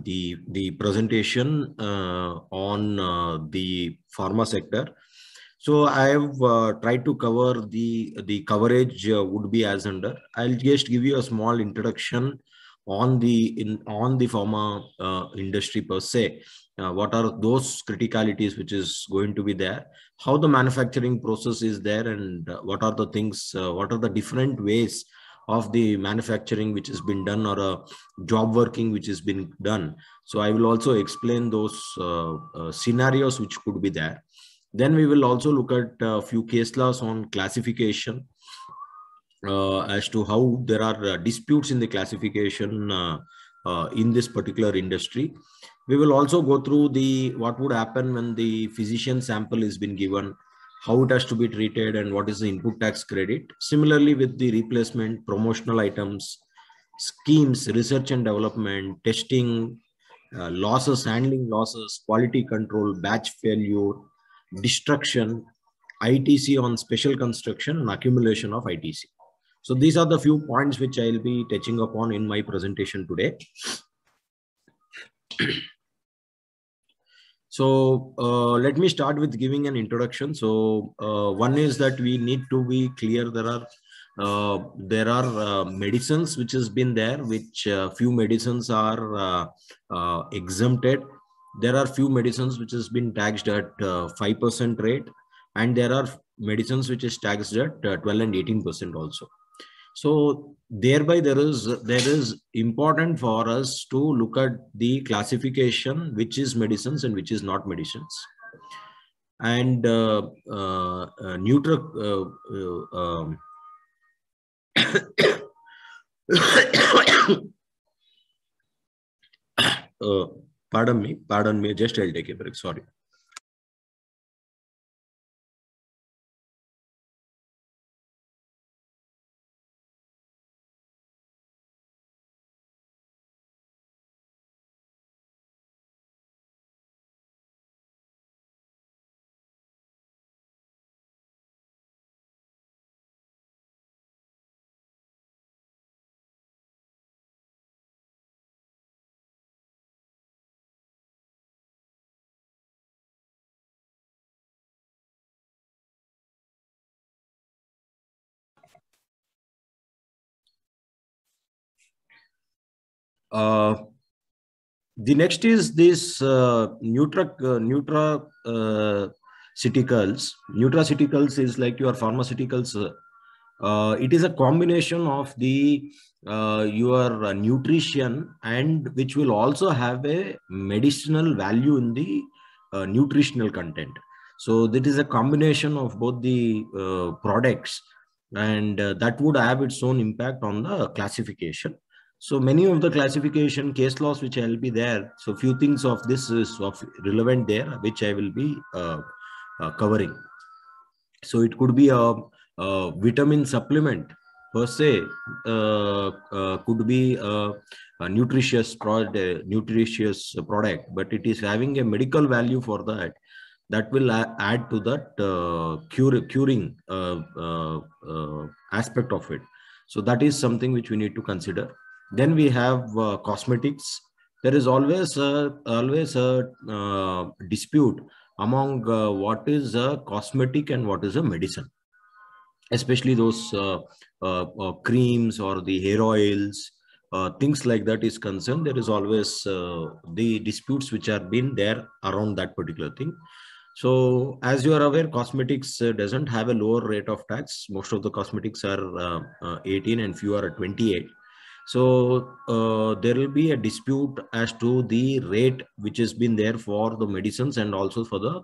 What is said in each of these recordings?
the presentation on the pharma sector. So I have tried to cover the coverage would be as under. I'll just give you a small introduction on the pharma industry per se. What are those criticalities which is going to be there? How the manufacturing process is there, and what are the things? What are the different ways of the manufacturing which has been done, or a job working which has been done? So I will also explain those scenarios which could be there. Then we will also look at a few case laws on classification, as to how there are disputes in the classification in this particular industry. We will also go through what would happen when the physician sample is been given, how it has to be treated, and what is the input tax credit. Similarly, with the replacement, promotional items, schemes, research and development, testing, losses, handling losses, quality control, batch failure, destruction, ITC on special construction, and accumulation of ITC. So these are the few points which I'll be touching upon in my presentation today. So let me start with giving an introduction. So one is that we need to be clear. There are medicines which has been there, which few medicines are exempted. There are few medicines which has been taxed at 5% rate, and there are medicines which is taxed at 12 and 18% also. So thereby there is important for us to look at the classification, which is medicines and which is not medicines. And pardon me, just I'll take a break, sorry. The next is this nutraceuticals. Nutraceuticals is like your pharmaceuticals. It is a combination of the your nutrition, and which will also have a medicinal value in the nutritional content. So that is a combination of both the products, and that would have its own impact on the classification. So many of the classification case laws which I'll be there. So few things of this is of relevant there, which I will be covering. So it could be a vitamin supplement per se, could be a nutritious product, but it is having a medical value for that. That will add to that curing aspect of it. So that is something which we need to consider. Then we have cosmetics. There is always a dispute among what is a cosmetic and what is a medicine, especially those creams or the hair oils, things like that is concerned. There is always the disputes which are been there around that particular thing. So as you are aware, cosmetics doesn't have a lower rate of tax. Most of the cosmetics are 18 and few are 28. So there will be a dispute as to the rate which has been there for the medicines, and also for the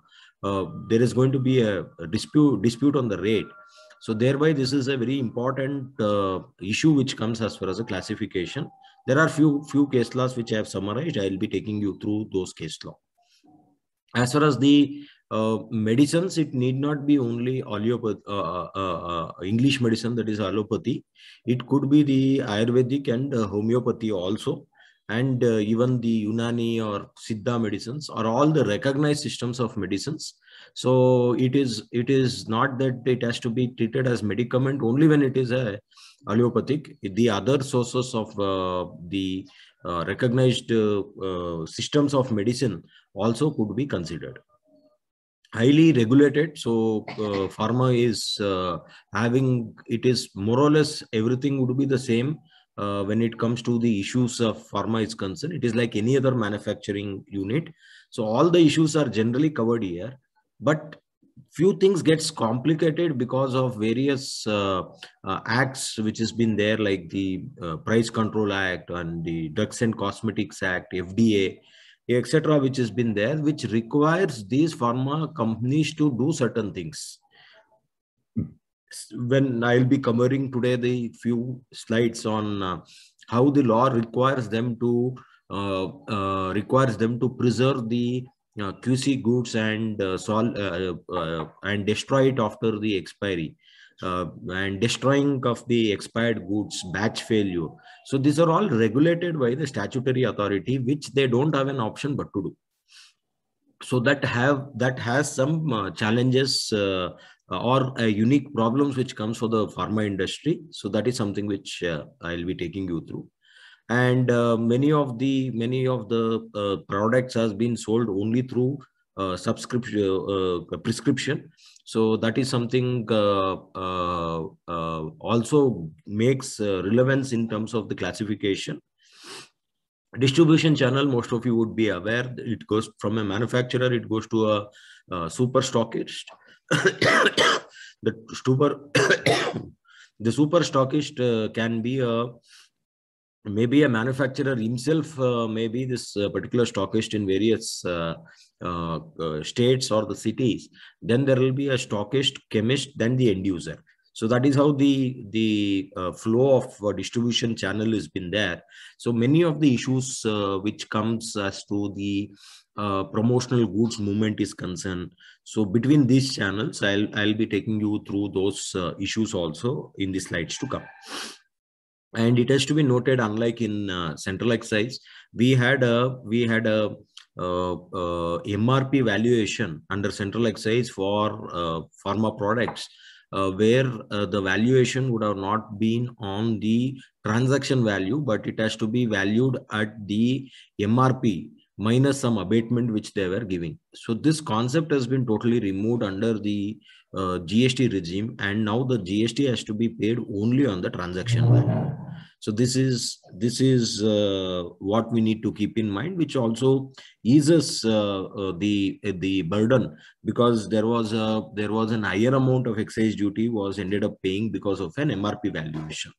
there is going to be a dispute on the rate. So thereby this is a very important issue which comes as far as a classification. There are few case laws which I have summarized. I will be taking you through those case law. As far as the medicines, it need not be only allopathy, English medicine, that is allopathy. It could be the Ayurvedic and homeopathy also, and even the Unani or Siddha medicines are all the recognized systems of medicines. So it is not that it has to be treated as medicament only when it is a allopathic. The other sources of the recognized systems of medicine also could be considered. Highly regulated, so pharma is having, it is more or less everything would be the same when it comes to the issues of pharma is concerned. It is like any other manufacturing unit, so all the issues are generally covered here, but few things gets complicated because of various acts which has been there, like the Price Control Act and the Drugs and Cosmetics Act, FDA, etc., which has been there, which requires these pharma companies to do certain things. When I'll be covering today the few slides on how the law requires them to preserve the QC goods and and destroy it after the expiry, and destroying of the expired goods, batch failure. So these are all regulated by the statutory authority, which they don't have an option but to do. So that has some challenges or unique problems which comes for the pharma industry. So that is something which I'll be taking you through. And many of the products has been sold only through subscription prescription. So that is something also makes relevance in terms of the classification. Distribution channel, most of you would be aware, it goes from a manufacturer, it goes to a super stockist. the super the super stockist can be maybe a manufacturer himself, maybe this particular stockist in various states or the cities. Then there will be a stockist, chemist, then the end user. So that is how the flow of distribution channel has been there. So many of the issues which comes as to the promotional goods movement is concerned. So between these channels, I'll be taking you through those issues also in the slides to come. And it has to be noted, unlike in central excise, we had a MRP valuation under central excise for pharma products, where the valuation would have not been on the transaction value, but it has to be valued at the MRP minus some abatement which they were giving. So this concept has been totally removed under the GST regime, and now the GST has to be paid only on the transaction value. So this is what we need to keep in mind, which also eases the burden, because there was an higher amount of excise duty was ended up paying because of an MRP valuation.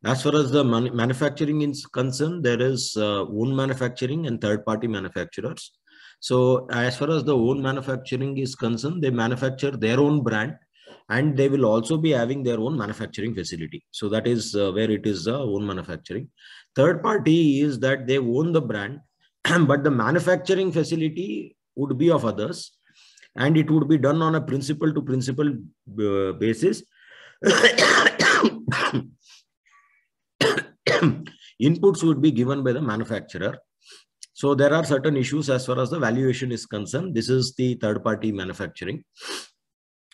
As far as the manufacturing is concerned, there is own manufacturing and third-party manufacturers. So as far as the own manufacturing is concerned, they manufacture their own brand, and they will also be having their own manufacturing facility. So that is where it is own manufacturing. Third party is that they own the brand, but the manufacturing facility would be of others, and it would be done on a principal to principal basis. Inputs would be given by the manufacturer. So there are certain issues as far as the valuation is concerned. This is the third party manufacturing.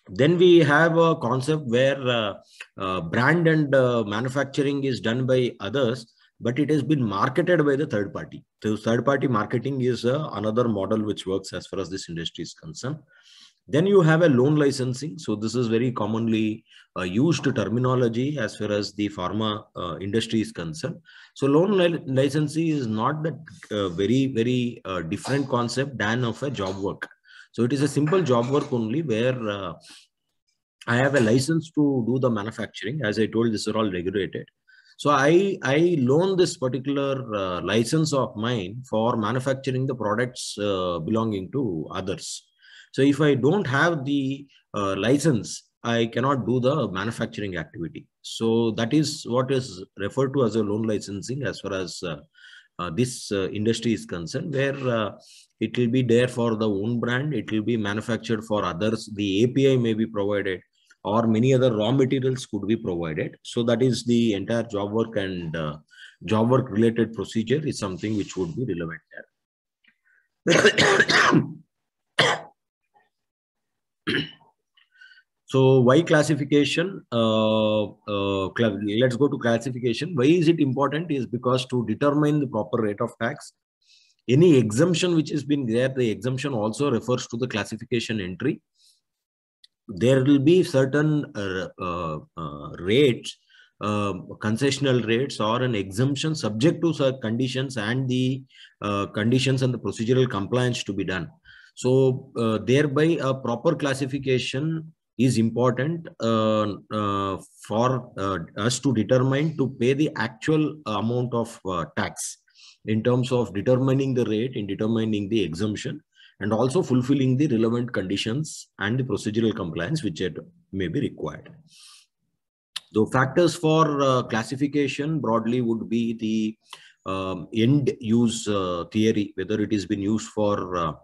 Then we have a concept where brand and manufacturing is done by others, but it has been marketed by the third party. So third party marketing is another model which works as far as this industry is concerned. Then you have a loan licensing. So this is very commonly used terminology as far as the pharma industry is concerned. So loan licensing is not that very different concept than of a job work. So it is a simple job work only, where I have a license to do the manufacturing. As I told, these are all regulated. So I loan this particular license of mine for manufacturing the products belonging to others. So if I don't have the license, I cannot do the manufacturing activity. So that is what is referred to as a loan licensing as far as this industry is concerned, where it will be there for the own brand, it will be manufactured for others, the API may be provided, or many other raw materials could be provided. So that is the entire job work, and job work related procedure is something which would be relevant there. So why classification? Let's go to classification. Why is it important? Is because to determine the proper rate of tax, any exemption which has been there, the exemption also refers to the classification entry. There will be certain rates, concessional rates or an exemption subject to certain conditions and the conditions and the procedural compliance to be done. So thereby a proper classification is important for us to determine to pay the actual amount of tax in terms of determining the rate, in determining the exemption, and also fulfilling the relevant conditions and the procedural compliance which may be required. The factors for classification broadly would be the end use theory, whether it has been used for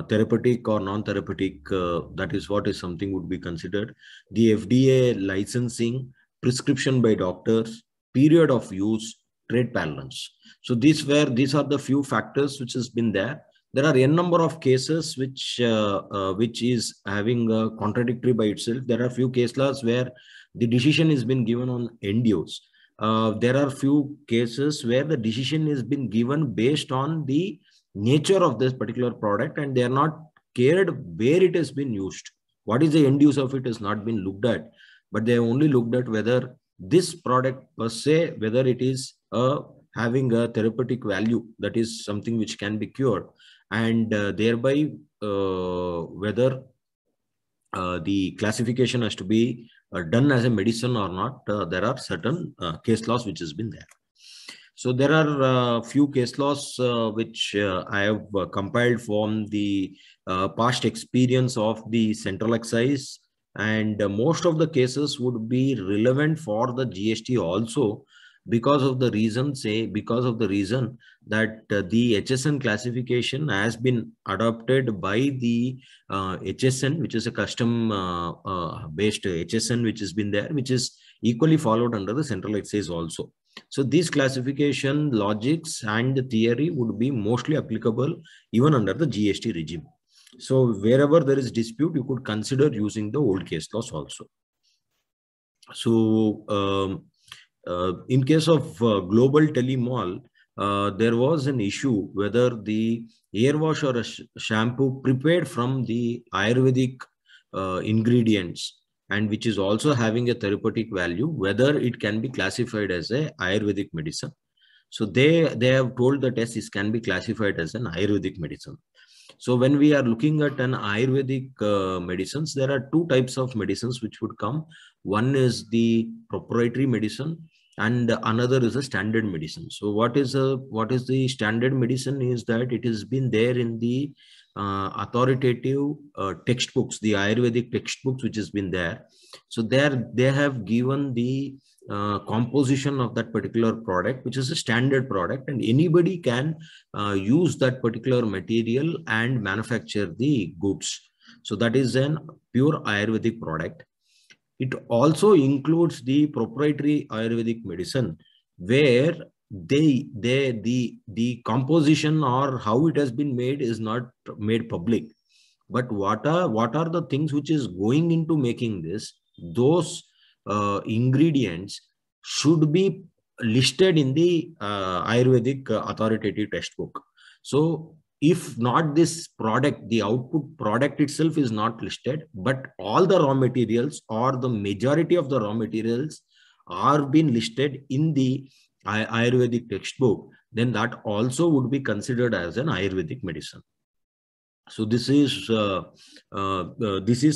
therapeutic or non-therapeutic, that is what is something would be considered. The FDA licensing, prescription by doctors, period of use, trade balance. So these are the few factors which has been there. There are n number of cases which is having a contradictory by itself. There are few case laws where the decision has been given on end use. There are few cases where the decision has been given based on the nature of this particular product, and they are not cared where it has been used. What is the end use of it has not been looked at, but they have only looked at whether this product per se, whether it is having a therapeutic value, that is something which can be cured, and thereby whether the classification has to be done as a medicine or not. There are certain case laws which has been there. So there are few case laws which I have compiled from the past experience of the central excise, and most of the cases would be relevant for the GST also, because of the reason that the HSN classification has been adopted by the HSN, which is a custom based HSN which has been there, which is equally followed under the central excise also. So these classification logics and the theory would be mostly applicable even under the GST regime. So wherever there is dispute, you could consider using the old case laws also. So in case of Global Telemall, there was an issue whether the air wash or a shampoo prepared from the Ayurvedic ingredients, and which is also having a therapeutic value, whether it can be classified as a Ayurvedic medicine. So they have told the test is can be classified as an Ayurvedic medicine. So when we are looking at an Ayurvedic medicines, there are two types of medicines which would come. One is the proprietary medicine, and another is a standard medicine. So what is the standard medicine is that it has been there in the authoritative textbooks, the Ayurvedic textbooks which has been there. So there they have given the composition of that particular product, which is a standard product, and anybody can use that particular material and manufacture the goods. So that is an pure Ayurvedic product. It also includes the proprietary Ayurvedic medicine, where the composition or how it has been made is not made public. But what are the things which is going into making this? Those ingredients should be listed in the Ayurvedic authoritative textbook. So if not this product, the output product itself is not listed, but all the raw materials or the majority of the raw materials are being listed in the Ayurvedic textbook, then that also would be considered as an Ayurvedic medicine. So this is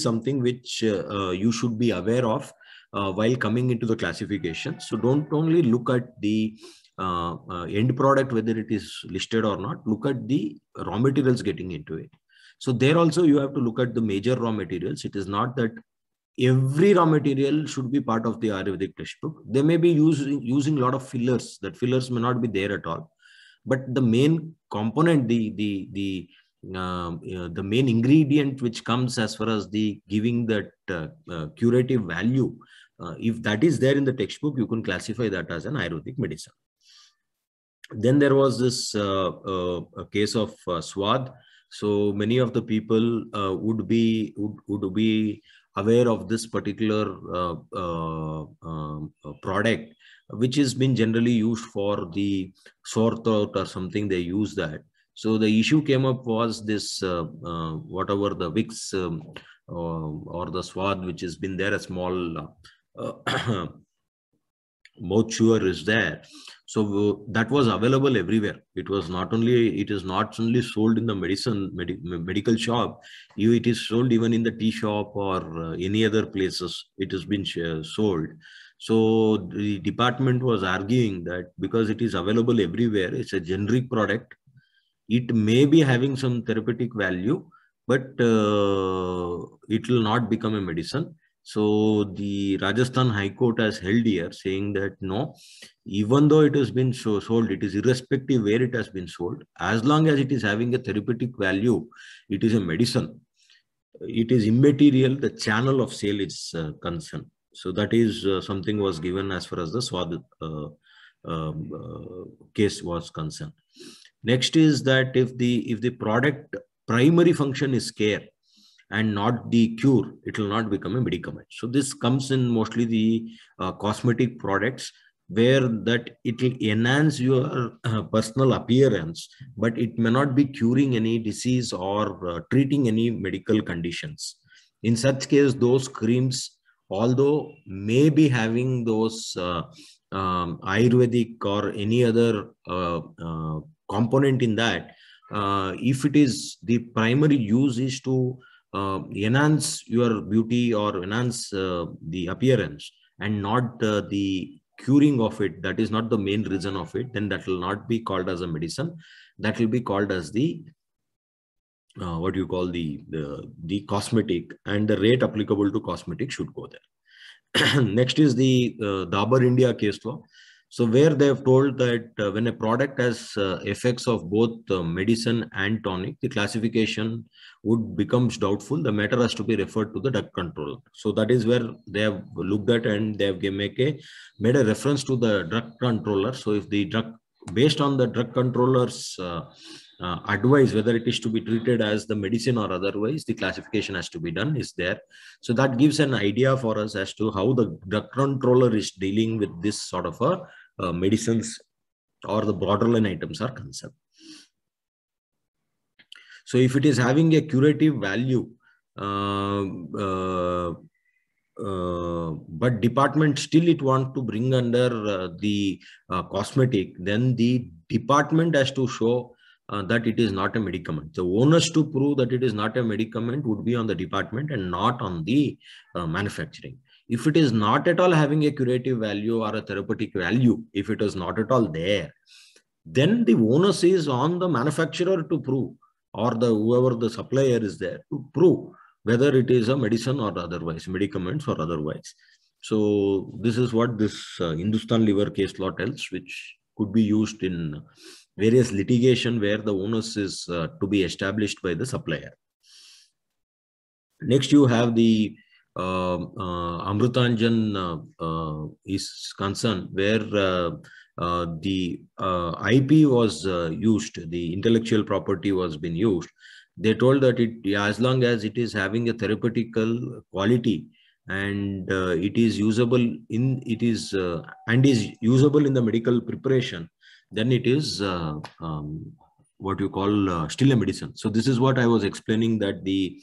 something which you should be aware of while coming into the classification. So don't only look at the end product, whether it is listed or not, look at the raw materials getting into it. So there also you have to look at the major raw materials. It is not that every raw material should be part of the Ayurvedic textbook. They may be using a lot of fillers. That fillers may not be there at all. But the main component, the main ingredient which comes as far as the giving that curative value, if that is there in the textbook, you can classify that as an Ayurvedic medicine. Then there was this case of Swad. So many of the people would be aware of this particular product, which has been generally used for the sore throat or something. They use that. So the issue came up was this, whatever the Vicks or the Swad, which has been there, a small mouth chewer is there. So that was available everywhere. It is not only sold in the medical shop. It is sold even in the tea shop or any other places. It has been sold. So the department was arguing that because it is available everywhere, it's a generic product. It may be having some therapeutic value, but it will not become a medicine. So the Rajasthan High Court has held here, saying that no, even though it has been sold, it is irrespective where it has been sold. As long as it is having a therapeutic value, it is a medicine. It is immaterial. The channel of sale is concerned. So that is something was given as far as the Swad case was concerned. Next is that if the product primary function is care and not the cure, it will not become a medicament. So this comes in mostly the cosmetic products, where that it will enhance your personal appearance, but it may not be curing any disease or treating any medical conditions. In such case, those creams, although may be having those Ayurvedic or any other component in that, if it is the primary use is to enhance your beauty or enhance the appearance and not the curing of it, that is not the main reason of it, then that will not be called as a medicine. That will be called as the what you call the cosmetic, and the rate applicable to cosmetic should go there. Next is the Dabur India case law. So where they have told that when a product has effects of both medicine and tonic, the classification would becomes doubtful. The matter has to be referred to the drug controller. So that is where they have looked at, and they have made a reference to the drug controller. So if the drug, based on the drug controller's advice, whether it is to be treated as the medicine or otherwise, the classification has to be done is there. So that gives an idea for us as to how the drug controller is dealing with this sort of a medicines or the borderline items are concerned. So if it is having a curative value, but department still it want to bring under the cosmetic, then the department has to show that it is not a medicament. The onus to prove that it is not a medicament would be on the department and not on the manufacturing. If it is not at all having a curative value or a therapeutic value, if it is not at all there, then the onus is on the manufacturer to prove, or the whoever the supplier is there to prove whether it is a medicine or otherwise, medicaments or otherwise. So this is what this Hindustan Liver case law tells, which could be used in various litigation where the onus is to be established by the supplier. Next, you have the Amrutanjan is concerned, where the IP was used, the intellectual property was being used. They told that as long as it is having a therapeutical quality and it is usable in and is usable in the medical preparation, then it is what you call still a medicine. So this is what I was explaining, that the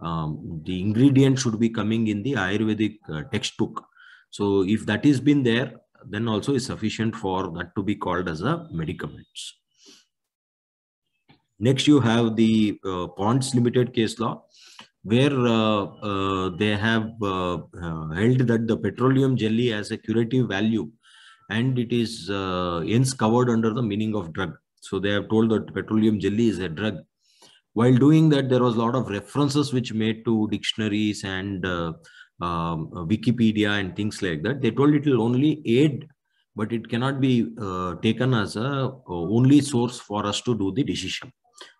ingredient should be coming in the Ayurvedic textbook. So if that is been there, then also is sufficient for that to be called as a medicaments. Next, you have the Ponds Limited case law, where they have held that the petroleum jelly has a curative value and it is hence covered under the meaning of drug. So they have told that petroleum jelly is a drug. While doing that, there was a lot of references which made to dictionaries and Wikipedia and things like that. They told it will only aid, but it cannot be taken as a only source for us to do the decision.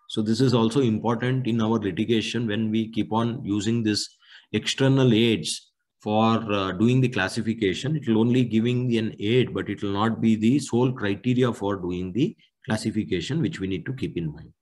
So this is also important in our litigation when we keep on using this external aids for doing the classification. It will only giving an aid, but it will not be the sole criteria for doing the classification, which we need to keep in mind.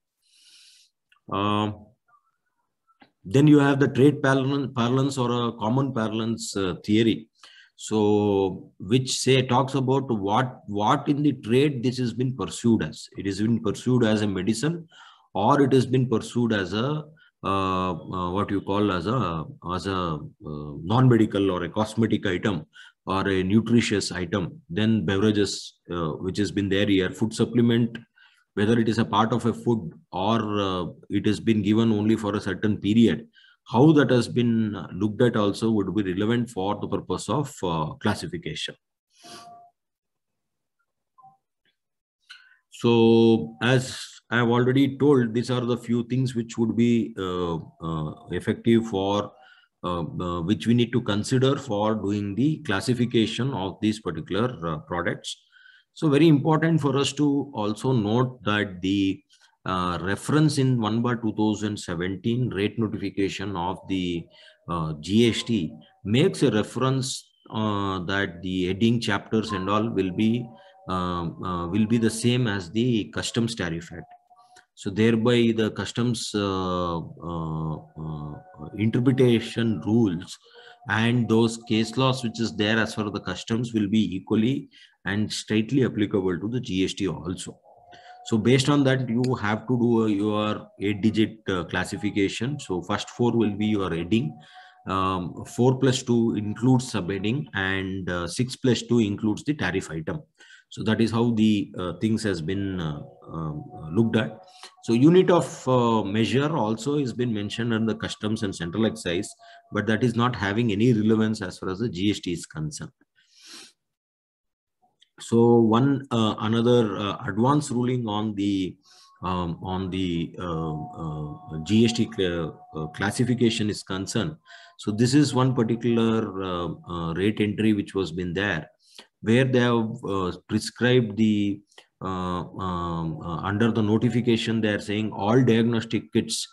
Then you have the trade parlance or a common parlance theory. So, which talks about what in the trade this has been pursued as. It has been pursued as a medicine, or it has been pursued as a what you call as a non-medical or a cosmetic item or a nutritious item. Then beverages, which has been there here, food supplement, whether it is a part of a food or it has been given only for a certain period, how that has been looked at also would be relevant for the purpose of classification. So as I have already told, these are the few things which would be effective for which we need to consider for doing the classification of these particular products. So very important for us to also note that the reference in 1/2017 rate notification of the GST makes a reference that the heading chapters and all will be the same as the Customs Tariff Act. So thereby the customs interpretation rules and those case laws which is there as far as the customs will be equally and straightly applicable to the GST also. So based on that, you have to do your 8-digit classification. So first 4 will be your heading. 4 plus 2 includes subheading, and 6 plus 2 includes the tariff item. So that is how the things has been looked at. So unit of measure also has been mentioned under customs and central excise, but that is not having any relevance as far as the GST is concerned. So one another advance ruling on the GST classification is concerned. So this is one particular rate entry which was been there, where they have prescribed the under the notification they are saying all diagnostic kits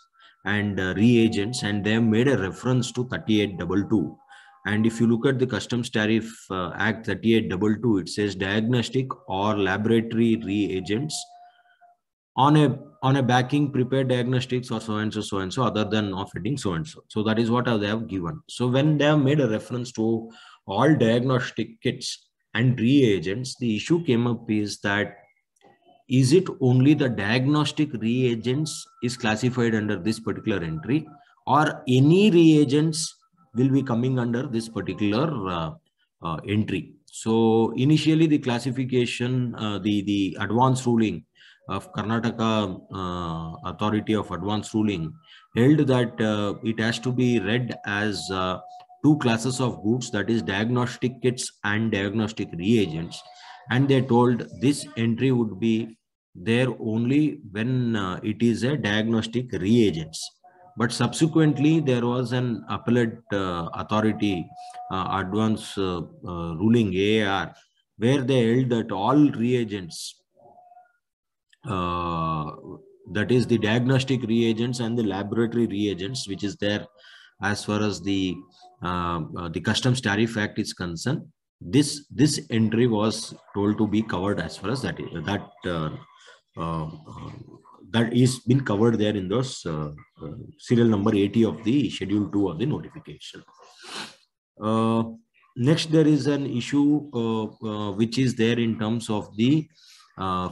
and reagents, and they have made a reference to 3822. And if you look at the Customs Tariff Act 3822, it says diagnostic or laboratory reagents on a backing prepared diagnostics or so and so other than of heading so and so. So that is what they have given. So when they have made a reference to all diagnostic kits and reagents, the issue came up is that is it only the diagnostic reagents is classified under this particular entry, or any reagents will be coming under this particular entry? So initially the classification, the advance ruling of Karnataka Authority of Advance Ruling held that it has to be read as two classes of goods, that is diagnostic kits and diagnostic reagents. And they told this entry would be there only when it is a diagnostic reagents. But subsequently, there was an appellate authority advance ruling AAR, where they held that all reagents, that is the diagnostic reagents and the laboratory reagents, which is there as far as the Customs Tariff Act is concerned, this entry was told to be covered as far as that is been covered there in those serial number 80 of the Schedule 2 of the notification. Next, there is an issue which is there in terms of the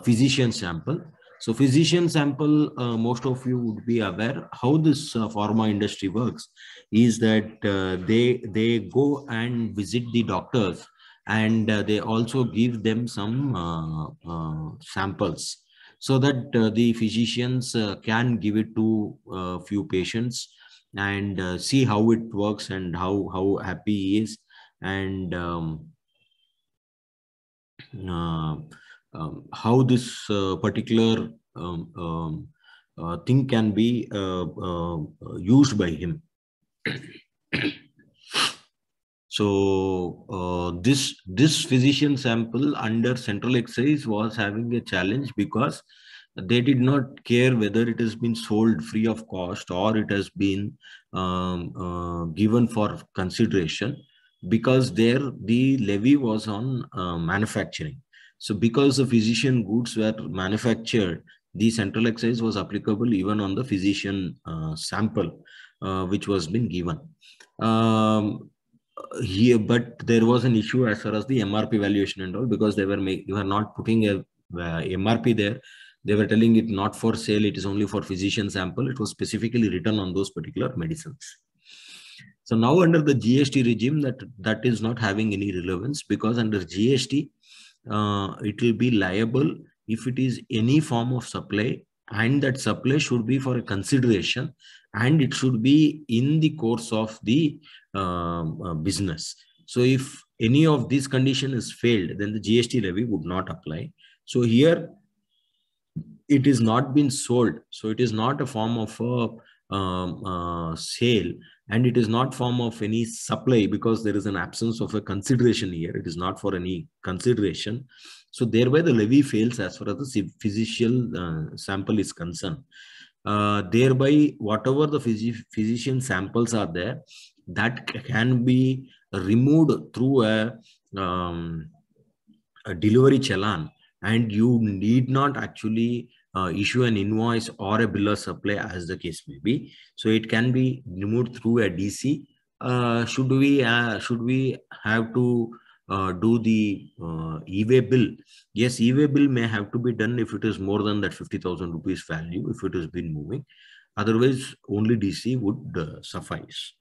physician sample. So physician sample, most of you would be aware how this pharma industry works is that they go and visit the doctors, and they also give them some samples, so that the physicians can give it to a few patients and see how it works and how happy he is, and how this particular thing can be used by him. So this physician sample under central excise was having a challenge, because they did not care whether it has been sold free of cost or it has been given for consideration, because there the levy was on manufacturing. So because the physician goods were manufactured, the central excise was applicable even on the physician sample. which was been given. Here, but there was an issue as far as the MRP valuation and all, because they were not putting a MRP there. They were telling it not for sale, it is only for physician sample. It was specifically written on those particular medicines. So now under the GST regime, that is not having any relevance, because under GST, it will be liable if it is any form of supply, and that supply should be for a consideration, and it should be in the course of the business. So if any of these condition is failed, then the GST levy would not apply. So here it is not been sold, so it is not a form of a sale, and it is not form of any supply, because there is an absence of a consideration here. It is not for any consideration. So thereby the levy fails as far as the physical sample is concerned. Thereby, whatever the physician samples are there, that can be removed through a delivery challan, and you need not actually issue an invoice or a bill of supply, as the case may be. So it can be removed through a DC. Should we have to do the e-way bill? Yes, e-way bill may have to be done if it is more than that 50,000 rupees value, if it has been moving. Otherwise, only DC would suffice.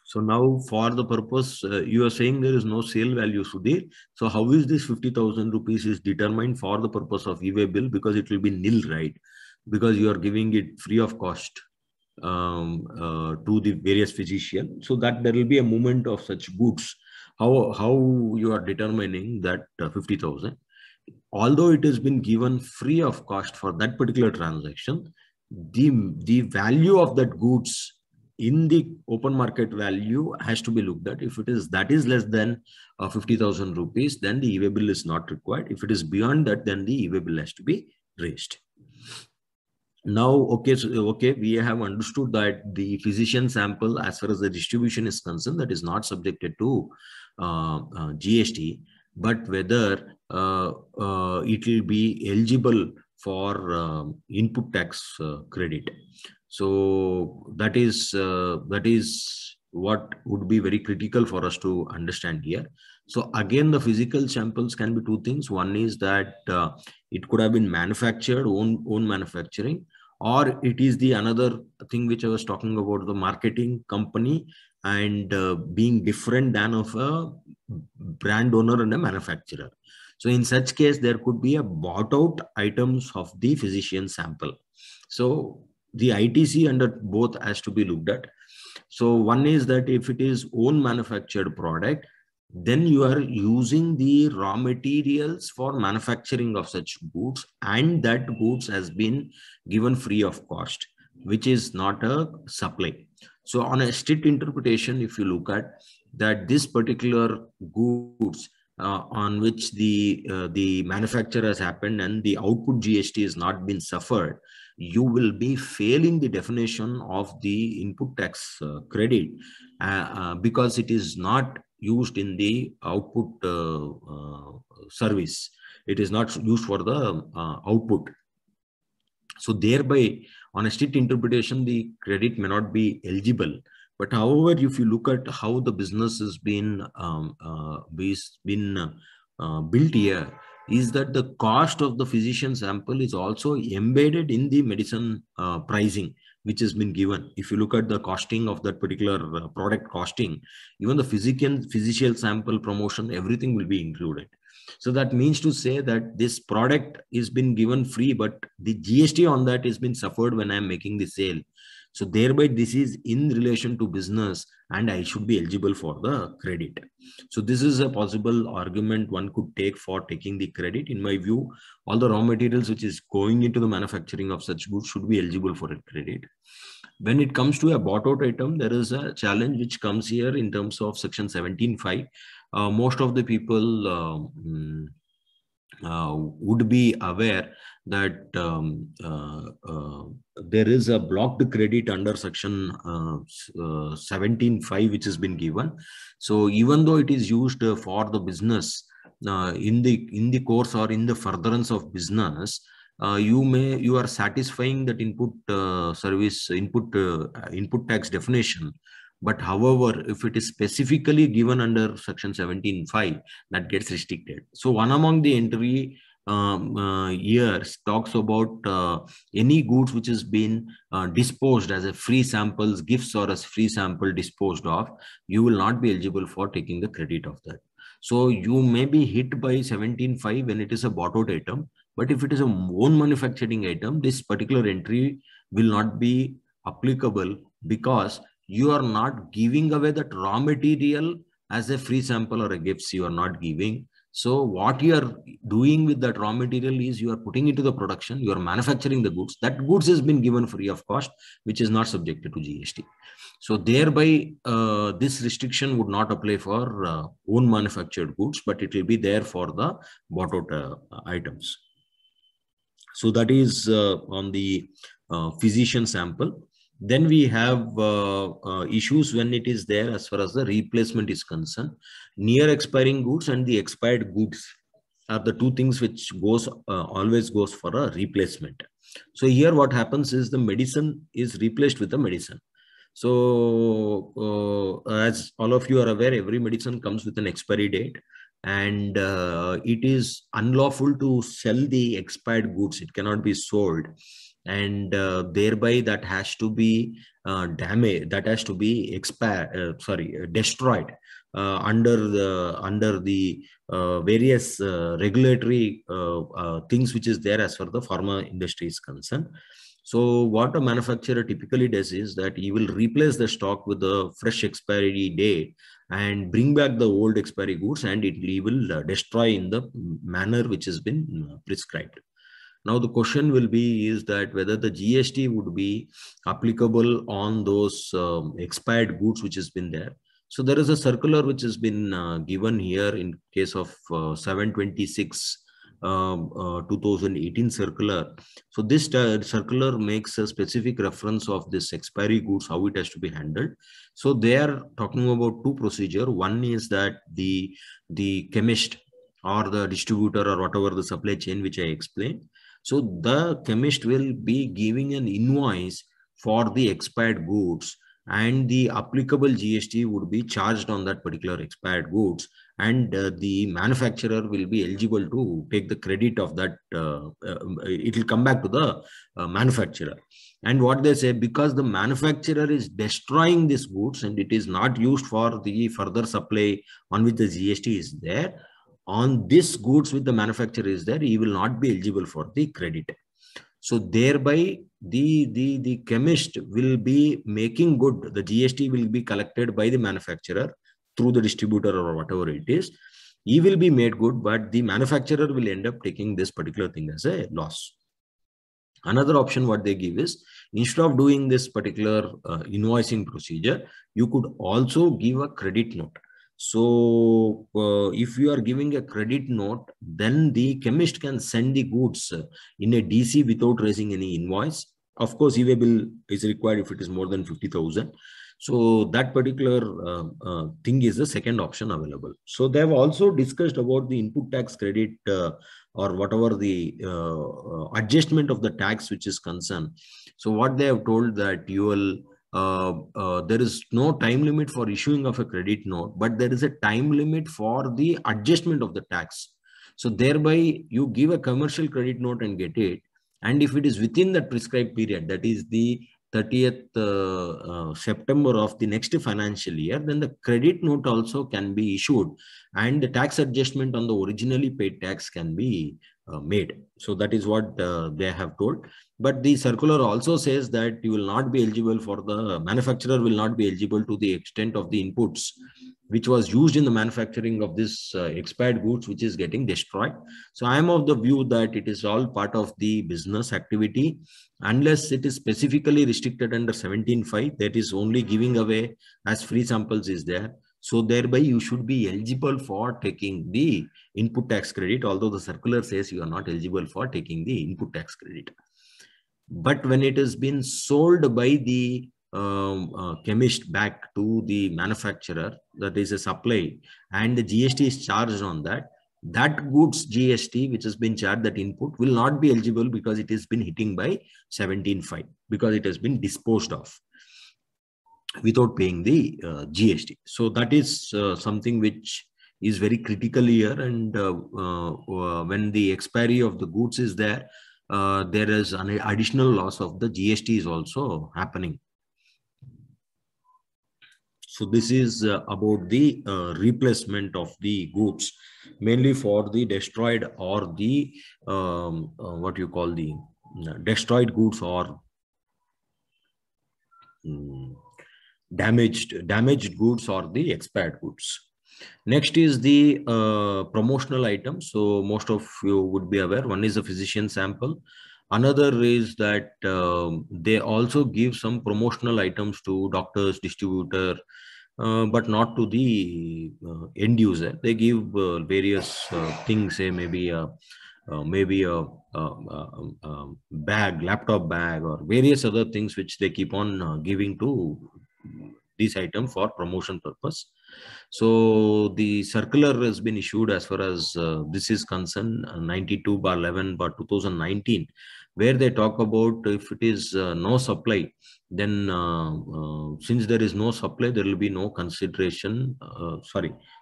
So now, for the purpose, you are saying there is no sale value, Sudhir. So how is this 50,000 rupees is determined for the purpose of e-way bill? Because it will be nil, right? Because you are giving it free of cost to the various physician, so that there will be a movement of such goods. How you are determining that 50,000? Although it has been given free of cost for that particular transaction, the value of that goods in the open market value has to be looked at. If it is less than 50,000 rupees, then the e-way bill is not required. If it is beyond that, then the e-way bill has to be raised. Now, okay, we have understood that the physician sample, as far as the distribution is concerned, that is not subjected to GST, but whether it will be eligible for input tax credit. So that is what would be very critical for us to understand here. So again, the physical samples can be two things. One is that it could have been manufactured, own manufacturing, or it is the another thing which I was talking about, the marketing company and being different than of a brand owner and a manufacturer. So in such case, there could be a bought out items of the physician sample. So the ITC under both has to be looked at. So one is that if it is own manufactured product, then you are using the raw materials for manufacturing of such goods, and that goods has been given free of cost, which is not a supply. So on a strict interpretation, if you look at that, this particular goods on which the manufacture has happened and the output GST has not been suffered, you will be failing the definition of the input tax credit because it is not used in the output service. It is not used for the output. So thereby, on a strict interpretation, the credit may not be eligible. But however, if you look at how the business has been built here, is that the cost of the physician sample is also embedded in the medicine pricing, which has been given. If you look at the costing of that particular product costing, even the physician sample promotion, everything will be included. So that means to say that this product is been given free, but the GST on that has been suffered when I'm making the sale. So thereby this is in relation to business and I should be eligible for the credit. So this is a possible argument one could take for taking the credit. In my view, all the raw materials which is going into the manufacturing of such goods should be eligible for a credit. When it comes to a bought out item, there is a challenge which comes here in terms of section 17(5). Most of the people would be aware that there is a blocked credit under section 17(5) which has been given. So even though it is used for the business in the course or in the furtherance of business, you are satisfying that input tax definition. But however, if it is specifically given under section 17(5), that gets restricted. So one among the entry years talks about any goods which has been disposed as a free samples, gifts, or as free sample disposed of, you will not be eligible for taking the credit of that. So you may be hit by 17(5) when it is a bought out item, but if it is a own manufacturing item, this particular entry will not be applicable, because you are not giving away that raw material as a free sample or a gifts. You are not giving. So what you are doing with that raw material is you are putting it to the production, you are manufacturing the goods. That goods has been given free of cost, which is not subjected to GST. So thereby, this restriction would not apply for own manufactured goods, but it will be there for the bought out items. So that is on the physician sample. Then we have issues when it is there as far as the replacement is concerned. Near expiring goods and the expired goods are the two things which always goes for a replacement. So here what happens is the medicine is replaced with the medicine. So as all of you are aware, every medicine comes with an expiry date, and it is unlawful to sell the expired goods. It cannot be sold, and thereby that has to be damaged, that has to be destroyed under the various regulatory things which is there as far the pharma industry is concerned. So what a manufacturer typically does is that he will replace the stock with a fresh expiry date and bring back the old expiry goods, and he will destroy in the manner which has been prescribed. Now the question will be is that whether the GST would be applicable on those expired goods which has been there. So there is a circular which has been given here in case of 726 2018 circular. So this circular makes a specific reference of this expiry goods, how it has to be handled. So they are talking about two procedures. One is that the chemist or the distributor or whatever the supply chain which I explained. So the chemist will be giving an invoice for the expired goods, and the applicable GST would be charged on that particular expired goods, and the manufacturer will be eligible to take the credit of that. It will come back to the manufacturer. And what they say, because the manufacturer is destroying these goods and it is not used for the further supply on which the GST is there, on this goods with the manufacturer is there, he will not be eligible for the credit. So thereby the chemist will be making good. The GST will be collected by the manufacturer through the distributor or whatever it is. He will be made good, but the manufacturer will end up taking this particular thing as a loss. Another option what they give is, instead of doing this particular invoicing procedure, you could also give a credit note. So if you are giving a credit note, then the chemist can send the goods in a DC without raising any invoice. Of course, EWA bill is required if it is more than 50,000. So that particular thing is the second option available. So they have also discussed about the input tax credit or whatever the adjustment of the tax which is concerned. So what they have told that you will there is no time limit for issuing of a credit note, but there is a time limit for the adjustment of the tax. So thereby you give a commercial credit note and get it. And if it is within that prescribed period, that is the 30th September of the next financial year, then the credit note also can be issued and the tax adjustment on the originally paid tax can be made. So that is what they have told. But the circular also says that you will not be eligible for the manufacturer will not be eligible to the extent of the inputs which was used in the manufacturing of this expired goods, which is getting destroyed. So I am of the view that it is all part of the business activity, unless it is specifically restricted under 17(5), that is only giving away as free samples is there. So thereby you should be eligible for taking the input tax credit, although the circular says you are not eligible for taking the input tax credit. But when it has been sold by the chemist back to the manufacturer, that is a supply, and the GST is charged on that, that goods GST which has been charged, that input will not be eligible because it has been hitting by 17.5, because it has been disposed of without paying the GST. So that is something which is very critical here. And when the expiry of the goods is there, there is an additional loss of the GST is also happening. So this is about the replacement of the goods, mainly for the destroyed or the what you call the destroyed goods or damaged goods or the expired goods. Next is the promotional items. So most of you would be aware. One is a physician sample. Another is that they also give some promotional items to doctors, distributor, but not to the end user. They give various things, say maybe a bag, laptop bag, or various other things which they keep on giving to this item for promotion purpose. So the circular has been issued as far as this is concerned, 92/11/2019, where they talk about if it is no supply, then since there is no supply, there will be no consideration.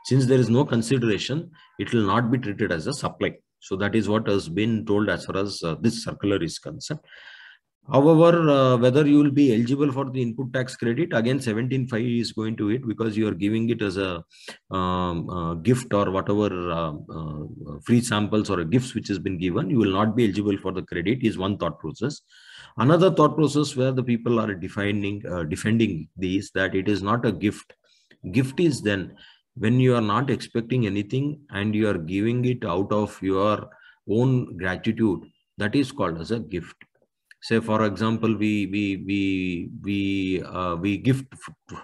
Since there is no consideration, it will not be treated as a supply. So that is what has been told as far as this circular is concerned. However, whether you will be eligible for the input tax credit, again 17.5 is going to it, because you are giving it as a gift or whatever free samples or gifts which has been given, you will not be eligible for the credit, is one thought process. Another thought process where the people are defending these, that it is not a gift. Gift is then when you are not expecting anything and you are giving it out of your own gratitude, that is called as a gift. Say for example, we gift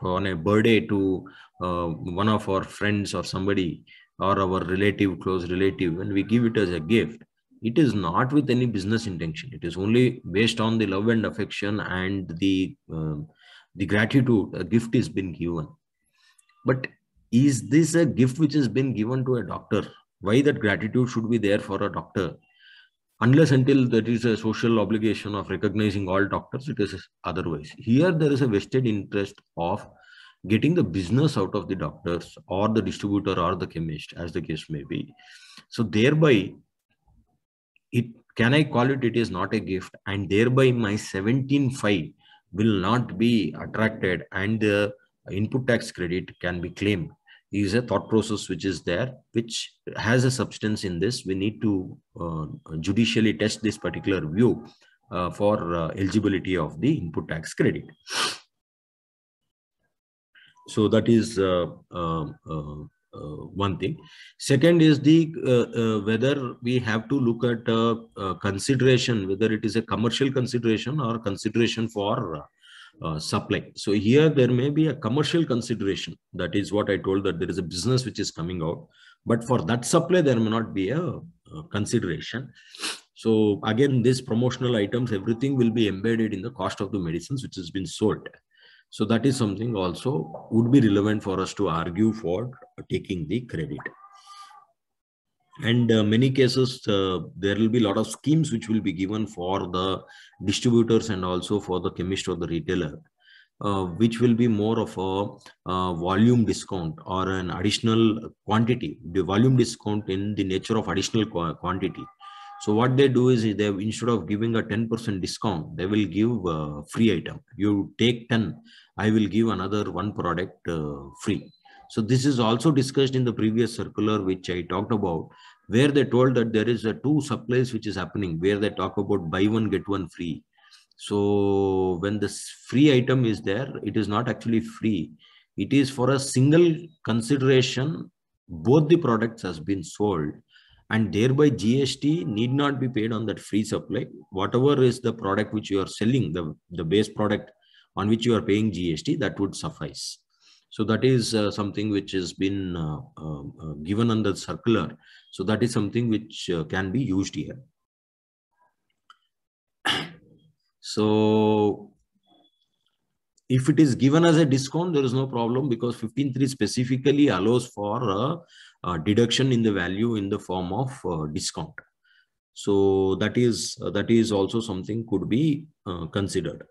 on a birthday to one of our friends or somebody or our relative, close relative, and we give it as a gift. It is not with any business intention. It is only based on the love and affection and the gratitude. A gift is been given. But is this a gift which has been given to a doctor? Why that gratitude should be there for a doctor? Unless until there is a social obligation of recognizing all doctors, it is otherwise. Here there is a vested interest of getting the business out of the doctors or the distributor or the chemist, as the case may be. So thereby, can I call it is not a gift, and thereby my 17.5 will not be attracted and the input tax credit can be claimed. Is a thought process which is there, which has a substance in this. We need to judicially test this particular view for eligibility of the input tax credit. So that is one thing. Second is the whether we have to look at consideration, whether it is a commercial consideration or consideration for supply. So here there may be a commercial consideration. That is what I told, that there is a business which is coming out, but for that supply there may not be a consideration. So again, these promotional items, everything will be embedded in the cost of the medicines which has been sold. So that is something also would be relevant for us to argue for taking the credit. And many cases, there will be a lot of schemes which will be given for the distributors and also for the chemist or the retailer, which will be more of a volume discount or an additional quantity, the volume discount in the nature of additional quantity. So what they do is they, instead of giving a 10% discount, they will give a free item. You take 10, I will give another one product free. So this is also discussed in the previous circular, which I talked about, where they told that there is a two supplies which is happening, where they talk about buy one, get one free. So when this free item is there, it is not actually free. It is for a single consideration. Both the products has been sold, and thereby GST need not be paid on that free supply. Whatever is the product which you are selling, the base product on which you are paying GST, that would suffice. So that is something which has been given under circular. So that is something which can be used here. So if it is given as a discount, there is no problem, because 15.3 specifically allows for a deduction in the value in the form of discount. So that is also something could be considered.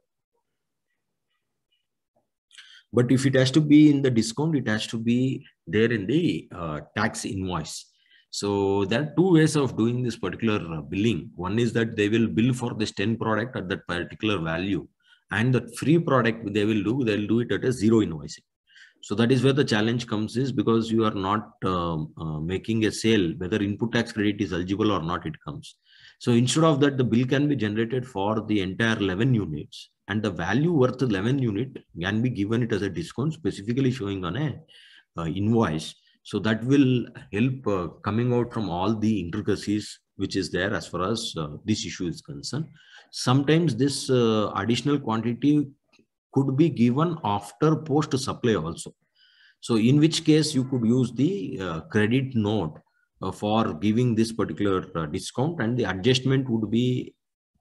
But if it has to be in the discount, it has to be there in the tax invoice. So there are two ways of doing this particular billing. One is that they will bill for this 10 product at that particular value, and the free product they'll do it at a zero invoicing. So that is where the challenge comes, is because you are not making a sale, whether input tax credit is eligible or not, it comes. So instead of that, the bill can be generated for the entire 11 units, and the value worth 11 unit can be given it as a discount, specifically showing on a invoice. So that will help coming out from all the intricacies which is there as far as this issue is concerned. Sometimes this additional quantity could be given after post supply also. So in which case you could use the credit note for giving this particular discount, and the adjustment would be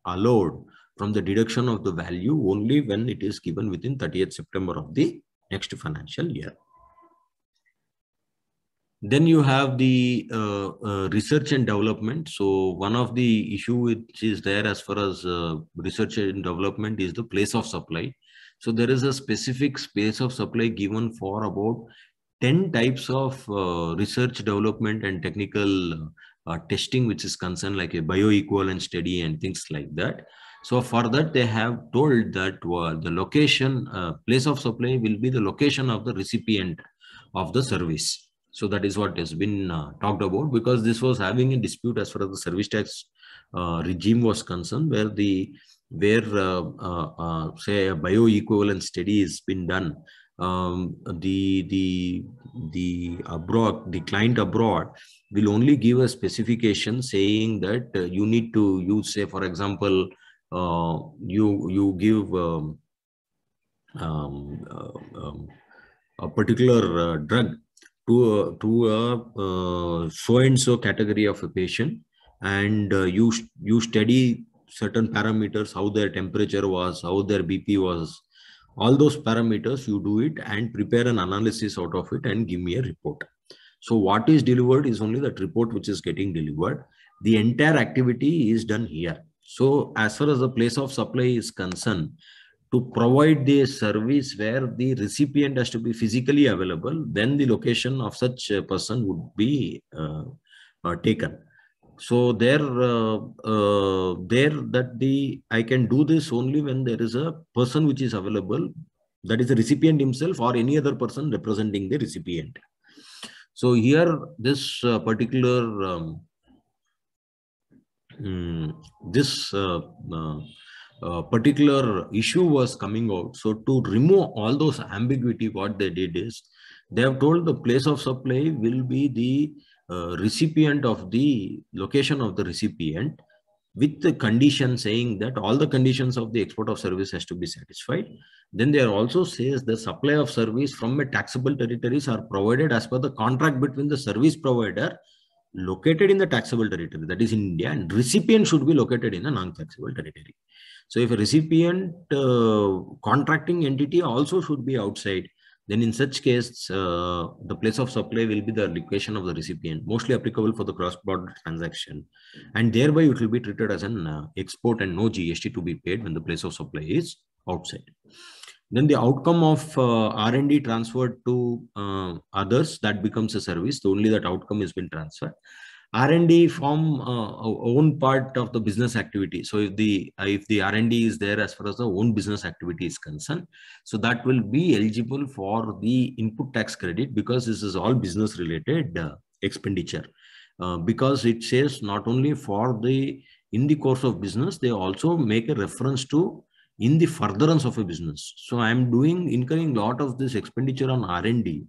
allowed from the deduction of the value only when it is given within 30th September of the next financial year. Then you have the research and development. So one of the issue which is there as far as research and development is the place of supply. So there is a specific space of supply given for about 10 types of research development and technical testing, which is concerned, like a bioequivalent study and things like that. So for that, they have told that the location, place of supply will be the location of the recipient of the service. So that is what has been talked about, because this was having a dispute as far as the service tax regime was concerned, where say a bioequivalent study has been done. The client abroad will only give a specification saying that you need to use, say for example, you give a particular drug to a so and so category of a patient, and you study certain parameters, how their temperature was, how their BP was, all those parameters you do it and prepare an analysis out of it and give me a report. So what is delivered is only that report which is getting delivered. The entire activity is done here. So as far as the place of supply is concerned, to provide the service where the recipient has to be physically available, then the location of such a person would be taken. So I can do this only when there is a person which is available, that is the recipient himself or any other person representing the recipient. So here this particular particular issue was coming out. So to remove all those ambiguity, what they did is they have told the place of supply will be the recipient of the location of the recipient, with the condition saying that all the conditions of the export of service has to be satisfied. Then there also says the supply of service from a taxable territories are provided as per the contract between the service provider located in the taxable territory, that is in India, and recipient should be located in a non-taxable territory. So if a recipient contracting entity also should be outside, then in such case, the place of supply will be the location of the recipient, mostly applicable for the cross-border transaction. And thereby it will be treated as an export and no GST to be paid when the place of supply is outside. Then the outcome of R&D transferred to others, that becomes a service. So only that outcome has been transferred. R&D form own part of the business activity. So if the R&D is there as far as the own business activity is concerned, so that will be eligible for the input tax credit, because this is all business related expenditure. Because it says not only for the in the course of business, they also make a reference to in the furtherance of a business. So I am incurring a lot of this expenditure on R&D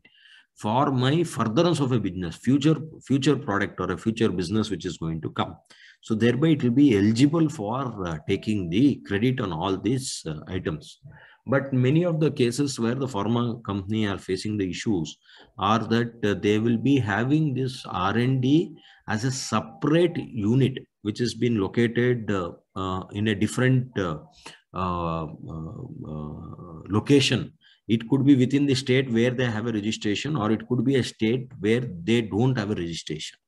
for my furtherance of a business, future product or a future business which is going to come. So thereby it will be eligible for taking the credit on all these items. But many of the cases where the pharma company are facing the issues are that they will be having this R&D as a separate unit, which has been located in a different location. It could be within the state where they have a registration, or it could be a state where they don't have a registration.